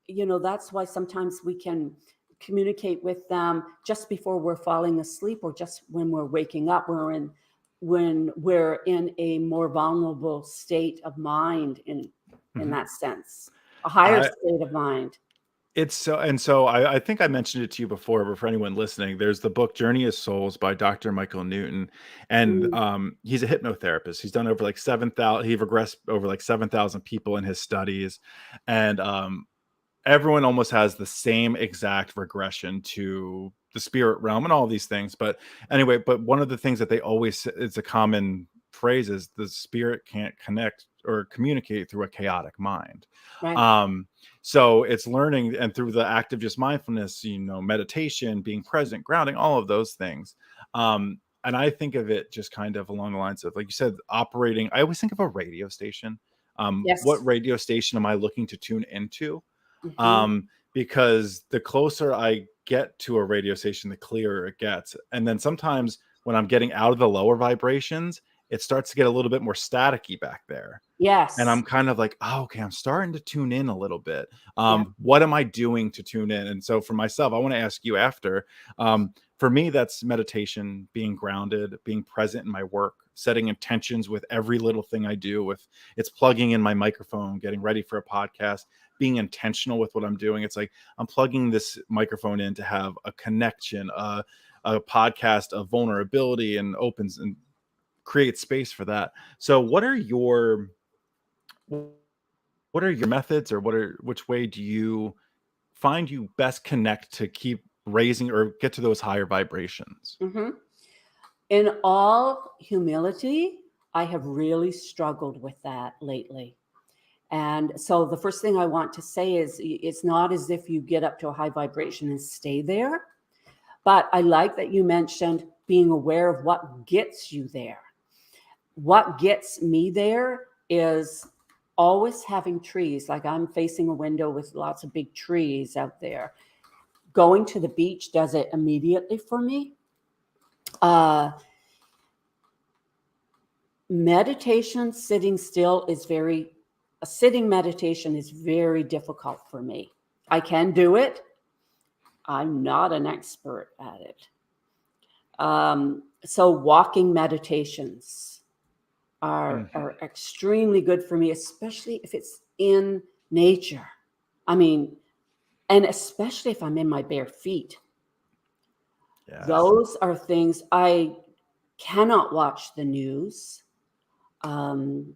that's why sometimes we can communicate with them just before we're falling asleep or just when we're waking up. When we're in a more vulnerable state of mind in Mhm. that sense, a higher I state of mind. It's so and so I think I mentioned it to you before, but for anyone listening, there's the book Journey of Souls by Dr. Michael Newton. And Mm, he's a hypnotherapist. He's done over like 7,000, he regressed over like 7,000 people in his studies. And everyone almost has the same exact regression to the spirit realm and all these things. But anyway, but one of the things that they always it's a common phrase is the spirit can't connect or communicate through a chaotic mind. right. Um, so it's learning and through the act of just mindfulness, meditation, being present, grounding, all of those things. And I think of it just kind of along the lines of, like you said, operating. I always think of a radio station. What Yes. radio station am I looking to tune into? Hmm. Because the closer I get to a radio station, the clearer it gets. And then sometimes when I'm getting out of the lower vibrations, it starts to get a little bit more staticky back there. And Yes. I'm kind of like, oh, okay, I'm starting to tune in a little bit. Yeah. What am I doing to tune in? And so for myself, I want to ask you after. For me, that's meditation, being grounded, being present in my work, setting intentions with every little thing I do. With it's plugging in my microphone, getting ready for a podcast, being intentional with what I'm doing. It's like I'm plugging this microphone in to have a connection, a podcast of vulnerability and opens and creates space for that. So, what are your methods, or which way do you find you best connect to keep raising or get to those higher vibrations? Hmm. In all humility, I have really struggled with that lately. And so the first thing I want to say is it's not as if you get up to a high vibration and stay there. But I like that you mentioned being aware of what gets you there. What gets me there is always having trees. Like I'm facing a window with lots of big trees out there. Going to the beach does it immediately for me. Uh, Meditation, sitting still is a sitting meditation is very difficult for me. I can do it. I'm not an expert at it. So walking meditations Mhm. are extremely good for me, especially if it's in nature. I mean, and especially if I'm in my bare feet. Yes. Those are things I cannot watch the news. Um,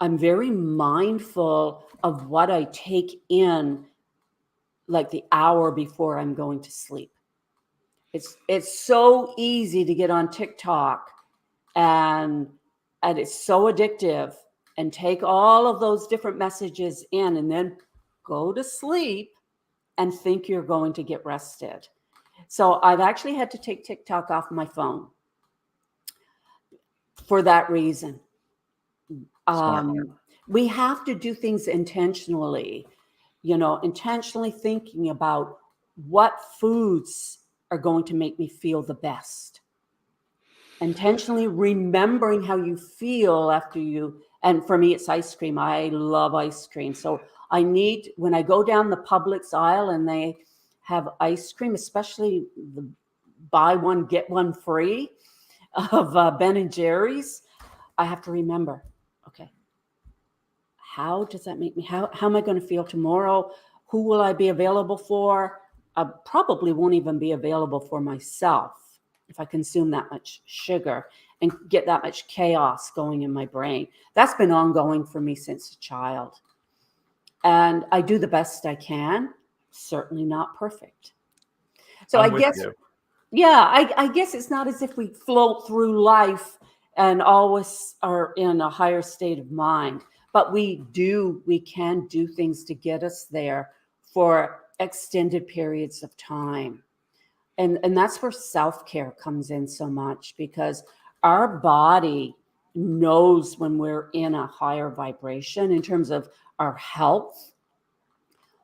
I'm very mindful of what I take in, like the hour before I'm going to sleep. It's so easy to get on TikTok and it's so addictive and take all of those different messages in and then go to sleep and think you're going to get rested. So I've actually had to take TikTok off my phone for that reason. Smart. We have to do things intentionally, intentionally thinking about what foods are going to make me feel the best, intentionally remembering how you feel after you. And for me, it's ice cream. I love ice cream. So when I go down the Publix aisle and they have ice cream, especially the buy one, get one free of Ben and Jerry's, I have to remember, okay, how does that make me? How am I going to feel tomorrow? Who will I be available for? I probably won't even be available for myself. if I consume that much sugar and get that much chaos going in my brain. That's been ongoing for me since a child. And I do the best I can, certainly not perfect. So I I'm with guess, you. yeah, I guess it's not as if we float through life and always are in a higher state of mind, but we can do things to get us there for extended periods of time. And that's where self-care comes in so much, because our body knows when we're in a higher vibration in terms of our health.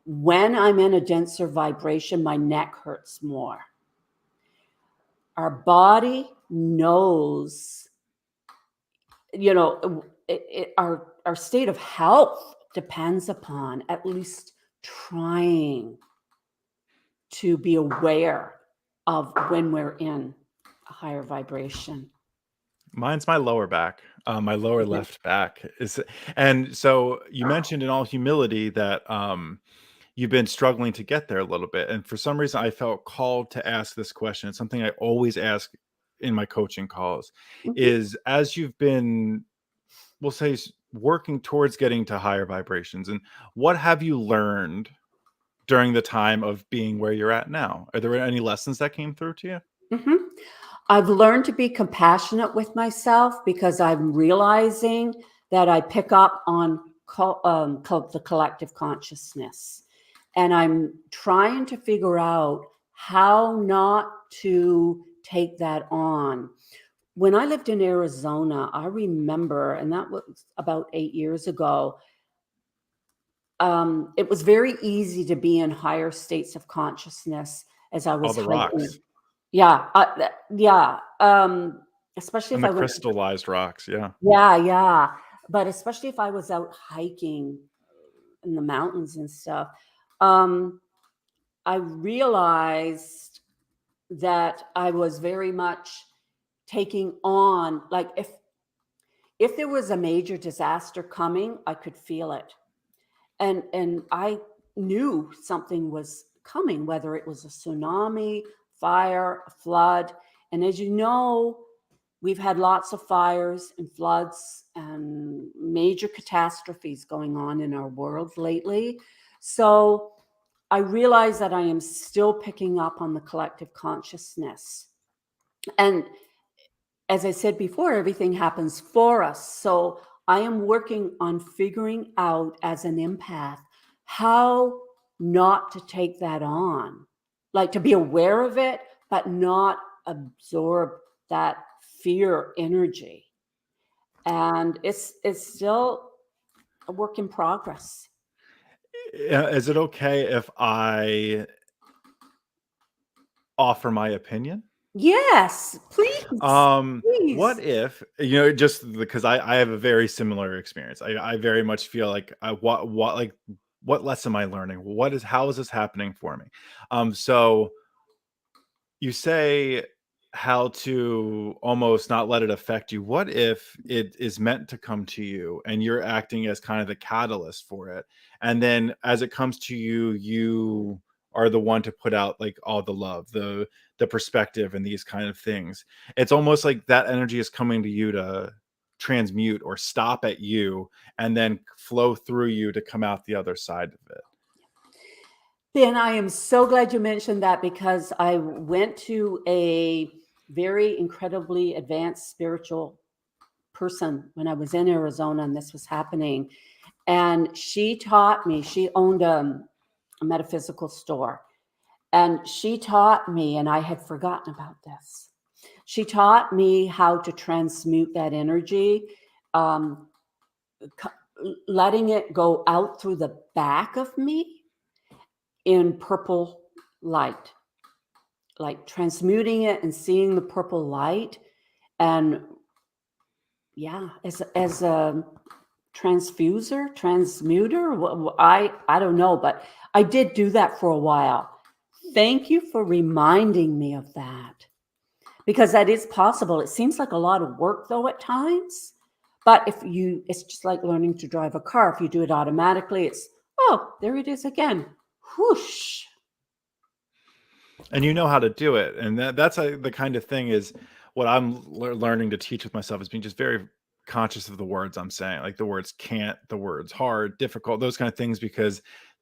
When I'm in a denser vibration, my neck hurts more. Our body knows, our state of health depends upon at least trying to be aware of when we're in a higher vibration. Mine's my lower back, my lower Mhm. left back is, and so you mentioned in all humility that you've been struggling to get there a little bit. And for some reason, I felt called to ask this question. It's something I always ask in my coaching calls Mhm. is as you've been, we'll say, working towards getting to higher vibrations, and what have you learned during the time of being where you're at now? Are there any lessons that came through to you? Mhm. I've learned to be compassionate with myself because I'm realizing that I pick up on the collective consciousness. And I'm trying to figure out how not to take that on. When I lived in Arizona, I remember, and that was about 8 years ago, it was very easy to be in higher states of consciousness as I All was the hiking. rocks Yeah, yeah, especially and if the I went to, crystallized rocks. Yeah. yeah, yeah, but especially if I was out hiking in the mountains and stuff. Um, I realized that I was very much taking on, like, if there was a major disaster coming, I could feel it. And I knew something was coming, whether it was a tsunami, fire, a flood. And as you know, we've had lots of fires and floods and major catastrophes going on in our world lately. So I realize that I am still picking up on the collective consciousness. And as I said before, everything happens for us. So I am working on figuring out as an empath how not to take that on, like to be aware of it, but not absorb that fear energy. And it's still a work in progress. Is it okay if I offer my opinion? Yes, please, What please. if, just because I have a very similar experience. I very much feel like what lesson am I learning? How is this happening for me? So you say how to almost not let it affect you. What if it is meant to come to you and you're acting as kind of the catalyst for it? And then as it comes to you, you are the one to put out like all the love, the perspective and these kind of things. It's almost like that energy is coming to you to transmute or stop at you and then flow through you to come out the other side of it. Then I am so glad you mentioned that, because I went to a very incredibly advanced spiritual person when I was in Arizona and this was happening. And she taught me, she owned a metaphysical store. And she taught me, and I had forgotten about this. She taught me how to transmute that energy, um, letting it go out through the back of me in purple light, like transmuting it and seeing the purple light. And yeah, as a transmuter, I don't know, but I did do that for a while. Thank you for reminding me of that, because that is possible. It seems like a lot of work though at times, but it's just like learning to drive a car. If you do it automatically, it's, oh, there it is again. Whoosh. and you know how to do it, and that's the kind of thing is what I'm learning to teach with myself is being just very conscious of the words I'm saying, like the words can't, the words hard, difficult, those kind of things, because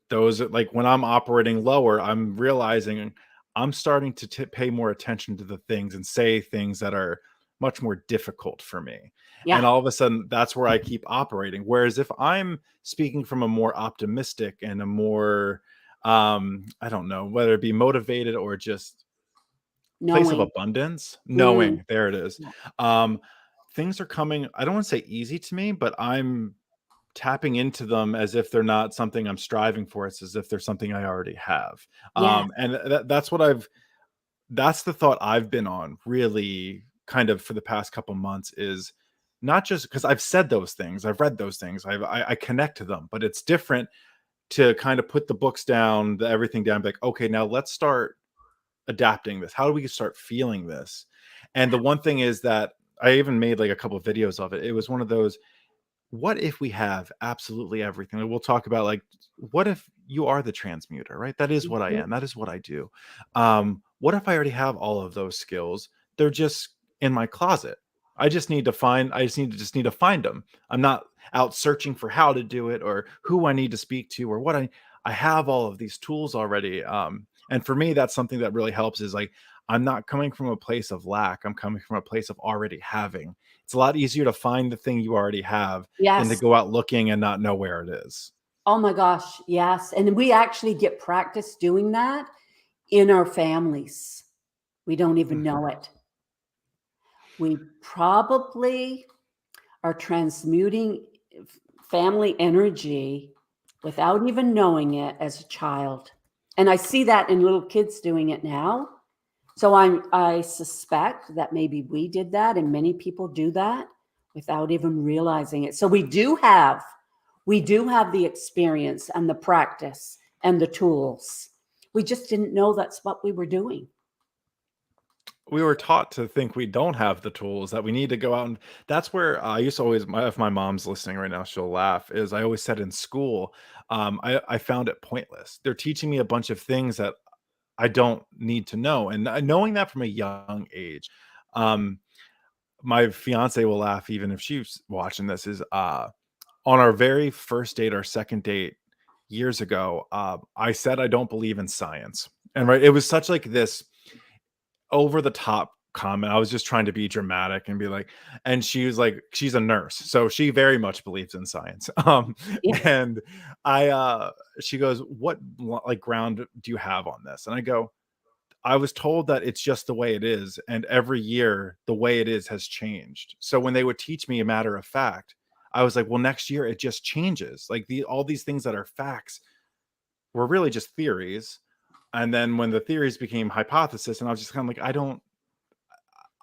those like when I'm operating lower, I'm realizing I'm starting to pay more attention to the things and say things that are much more difficult for me, and Yeah, all of a sudden that's where I keep operating. Whereas if I'm speaking from a more optimistic and a more I don't know whether it be motivated or just place of knowing. abundance, Mm, knowing, there it is. yeah. um Things are coming, I don't want to say easy to me, but I'm tapping into them as if they're not something I'm striving for. It's as if they're something I already have. Yes, And that's what I've that's the thought I've been on really kind of for the past couple months, is not just because I've said those things, I've read those things, I connect to them, but it's different to kind of put the books down, everything down, be like, okay, now let's start adapting this. How do we start feeling this? And the one thing is that I even made like a couple of videos of it. It was one of those, what if we have absolutely everything? And we'll talk about like, what if you are the transmuter, right? That is what I mhm, am. That is what I do. What if I already have all of those skills? They're just in my closet. I just need to find them. I'm not out searching for how to do it or who I need to speak to or I have all of these tools already. And for me, that's something that really helps is like, I'm not coming from a place of lack. I'm coming from a place of already having. It's a lot easier to find the thing you already have than to yes. go out looking and not know where it is. Oh my gosh, yes, and we actually get practice doing that in our families. We don't even Mhm. know it. We probably are transmuting family energy without even knowing it as a child. And I see that in little kids doing it now. So I suspect that maybe we did that and many people do that without even realizing it. So we do have the experience and the practice and the tools. We just didn't know that's what we were doing. We were taught to think we don't have the tools, that we need to go out, and that's where I used to always, if my mom's listening right now, she'll laugh, is I always said in school, I found it pointless. They're teaching me a bunch of things that I don't need to know. And knowing that from a young age, um, my fiance will laugh even if she's watching this, is on our very first date, our second date years ago, I said I don't believe in science. And right, it was such like this over the top comment. I was just trying to be dramatic and be like, and she was like, she's a nurse, so she very much believes in science. Yeah. And she goes, "What like ground do you have on this?" And I go, I was told that it's just the way it is, and every year the way it is has changed. So when they would teach me a matter of fact, I was like, well, next year it just changes. Like all these things that are facts were really just theories. And then when the theories became hypothesis, and I was just kind of like, I don't,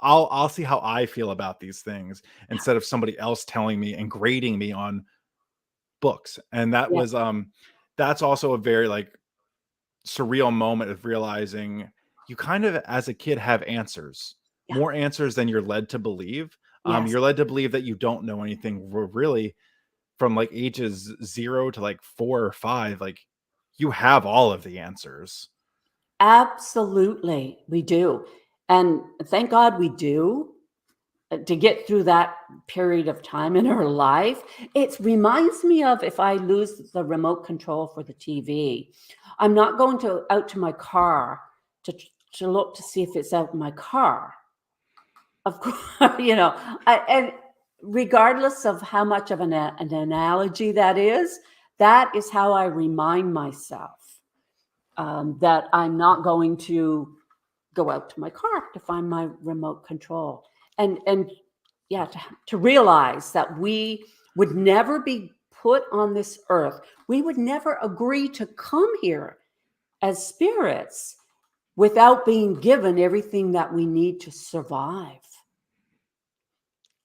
I'll see how I feel about these things instead of somebody else telling me and grading me on books. And that Yeah. was that's also a very like surreal moment of realizing you kind of as a kid have answers, Yeah. more answers than you're led to believe. Yes. You're led to believe that you don't know anything really from like ages 0 to like 4 or 5. Like you have all of the answers. Absolutely. We do. And thank God we do, to get through that period of time in our life. It reminds me of if I lose the remote control for the TV, I'm not going to out to my car to to look to see if it's out in my car. Of course, and regardless of how much of an analogy that is how I remind myself that I'm not going to go out to my car to find my remote control. And yeah, to realize that we would never be put on this earth. We would never agree to come here as spirits without being given everything that we need to survive.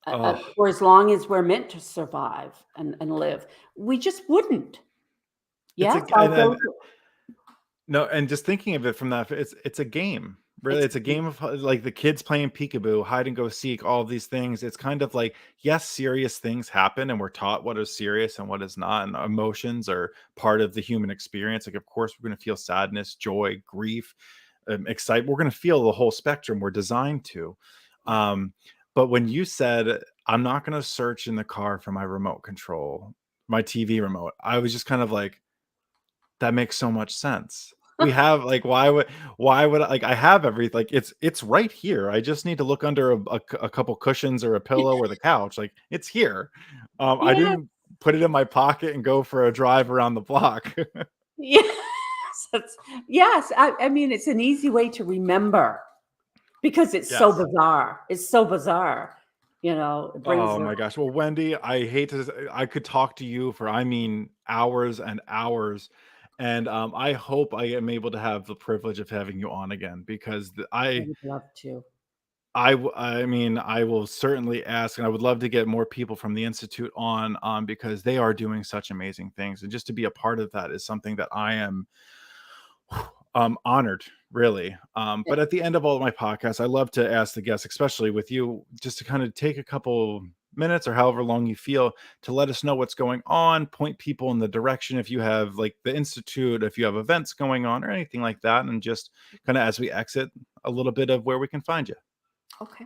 Oh, For as long as we're meant to survive and live. We just wouldn't. it's Yes, a I'll and go to no, and just thinking of it from that, it's a game. Really, it's it's a game of like the kids playing peekaboo, hide and go seek, all of these things. It's kind of like, yes, serious things happen, and we're taught what is serious and what is not. And emotions are part of the human experience. Like, of course, we're going to feel sadness, joy, grief. excite. We're going to feel the whole spectrum we're designed to. Um, but when you said, I'm not going to search in the car for my remote control, my TV remote, I was just kind of like, that makes so much sense. We have like, why would like I have everything, like it's right here. I just need to look under a couple cushions or a pillow or the couch. Like it's here. I Yeah. didn't put it in my pocket and go for a drive around the block. Yes. Yes. I mean, it's an easy way to remember because it's so Yes. bizarre. It's so bizarre. It brings Oh my gosh. Well, Wendy, I hate to I could talk to you for, I mean, hours and hours. And I hope I am able to have the privilege of having you on again because I would love to. I mean, I will certainly ask, and I would love to get more people from the institute on because they are doing such amazing things, and just to be a part of that is something that I am honored, really. Yeah. But at the end of all of my podcasts, I love to ask the guests, especially with you, just to kind of take a couple minutes or however long you feel to let us know what's going on, point people in the direction if you have like the institute, if you have events going on or anything like that, and just kind of as we exit, a little bit of where we can find you. Okay.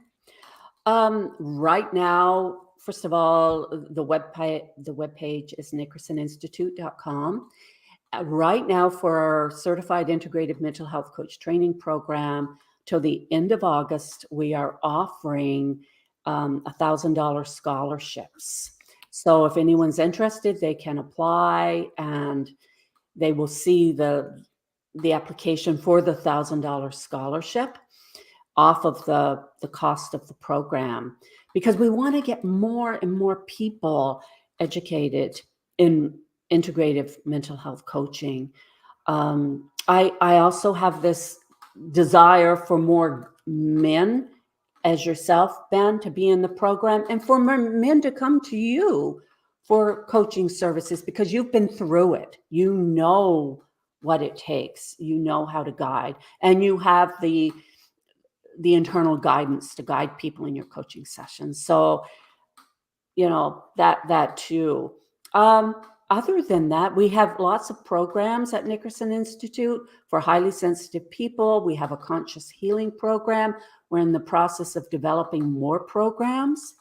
Right now, first of all, the webpage is nickersoninstitute.com. Right now, for our certified integrative mental health coach training program, till the end of August, we are offering $1,000 scholarships. So if anyone's interested, they can apply, and they will see the application for the $1,000 scholarship off of the cost of the program, because we want to get more and more people educated in integrative mental health coaching. I also have this desire for more men as yourself, Ben, to be in the program, and for men to come to you for coaching services, because you've been through it. You know what it takes. You know how to guide, and you have the internal guidance to guide people in your coaching sessions. So, that too. Other than that, we have lots of programs at Nickerson Institute for highly sensitive people. We have a conscious healing program. We're in the process of developing more programs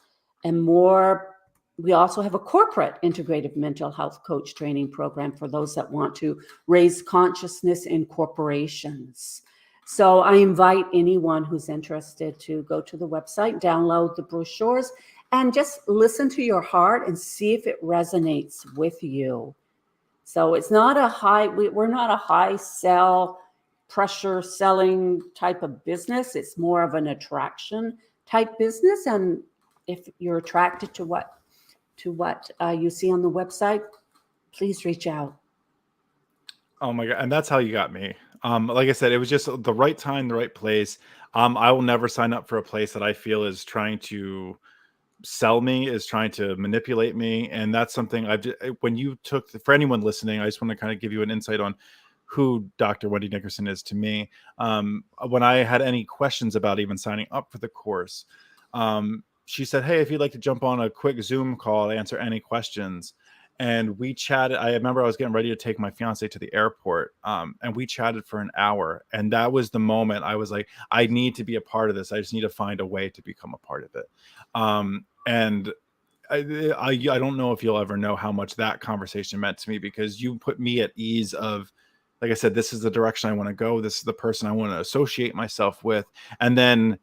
and more. We also have a corporate integrative mental health coach training program for those that want to raise consciousness in corporations. So I invite anyone who's interested to go to the website, download the brochures, and just listen to your heart and see if it resonates with you. So it's not we're not a high sell, pressure selling type of business. It's more of an attraction type business. And if you're attracted to what you see on the website, please reach out. Oh my god, and that's how you got me. Like I said, it was just the right time, the right place. I will never sign up for a place that I feel is trying to sell me, is trying to manipulate me, and that's something when you took for anyone listening, I just want to kind of give you an insight on who Dr. Wendy Nickerson is to me. When I had any questions about even signing up for the course, she said, "Hey, if you'd like to jump on a quick Zoom call, answer any questions." And we chatted. I remember I was getting ready to take my fiance to the airport, and we chatted for an hour. And that was the moment I was like, I need to be a part of this. I just need to find a way to become a part of it. And I don't know if you'll ever know how much that conversation meant to me, because you put me at ease of, like I said, this is the direction I want to go. This is the person I want to associate myself with. And then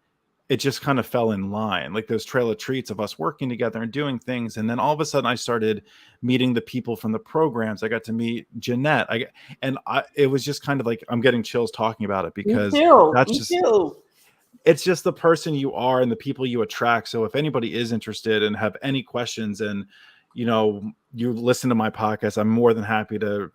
it just kind of fell in line, like those trail of treats of us working together and doing things. And then all of a sudden I started meeting the people from the programs. I got to meet Jeanette. It was just kind of like, I'm getting chills talking about it, Me because too. that's Me just, too. it's just the person you are and the people you attract. So if anybody is interested and have any questions, and you listen to my podcast, I'm more than happy to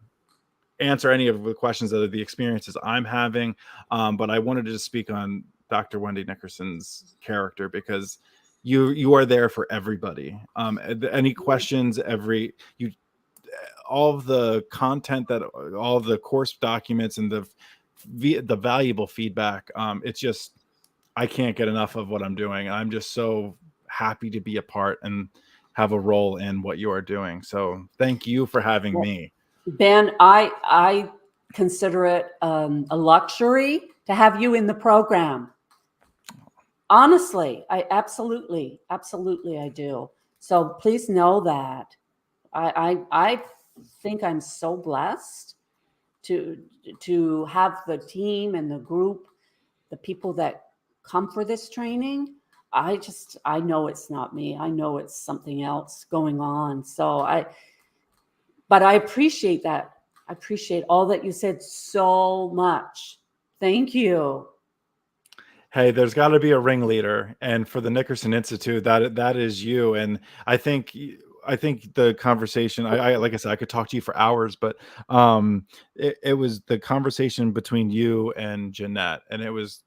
answer any of the questions that are the experiences I'm having. But I wanted to just speak on Dr. Wendy Nickerson's character, because you are there for everybody. Any questions, all of the content, that all of the course documents and the valuable feedback. It's just, I can't get enough of what I'm doing. I'm just so happy to be a part and have a role in what you are doing. So thank you for having Well, me. Ben, I consider it a luxury to have you in the program. Honestly, I absolutely I do. So please know that. I think I'm so blessed to have the team and the group, the people that come for this training. I know it's not me. I know it's something else going on. But I appreciate that. I appreciate all that you said so much. Thank you. Hey, there's got to be a ringleader, and for the Nickerson Institute, that is you. And I think the conversation, like I said, I could talk to you for hours, but it was the conversation between you and Jeanette, and it was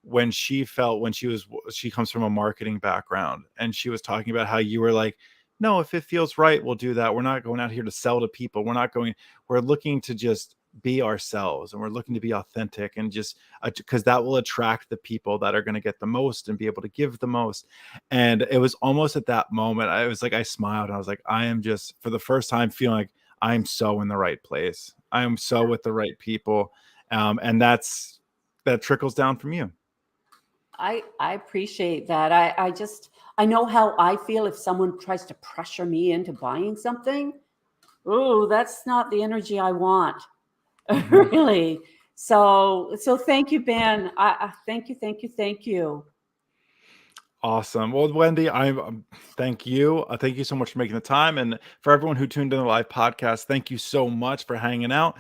when she comes from a marketing background, and she was talking about how you were like, no, if it feels right, we'll do that. We're not going out here to sell to people. We're looking to just be ourselves, and we're looking to be authentic, and just because that will attract the people that are going to get the most and be able to give the most. And it was almost at that moment, I was like, I smiled, and I was like, I am just, for the first time, feeling like I'm so in the right place. I am so with the right people. And that trickles down from you. I appreciate that. I know how I feel if someone tries to pressure me into buying something. Oh, that's not the energy I want. Mhm. Really. So thank you, Ben. I thank you. Awesome. Well, Wendy, thank you. Thank you so much for making the time, and for everyone who tuned in the live podcast, thank you so much for hanging out.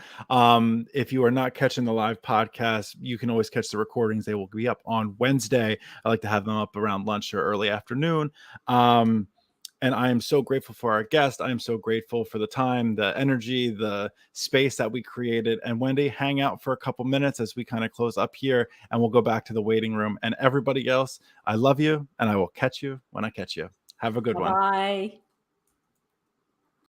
If you are not catching the live podcast, you can always catch the recordings. They will be up on Wednesday. I like to have them up around lunch or early afternoon. Um, and I am so grateful for our guest. I am so grateful for the time, the energy, the space that we created. And Wendy, hang out for a couple minutes as we kind of close up here, and we'll go back to the waiting room. And everybody else, I love you, and I will catch you when I catch you. Have a good Bye one. bye.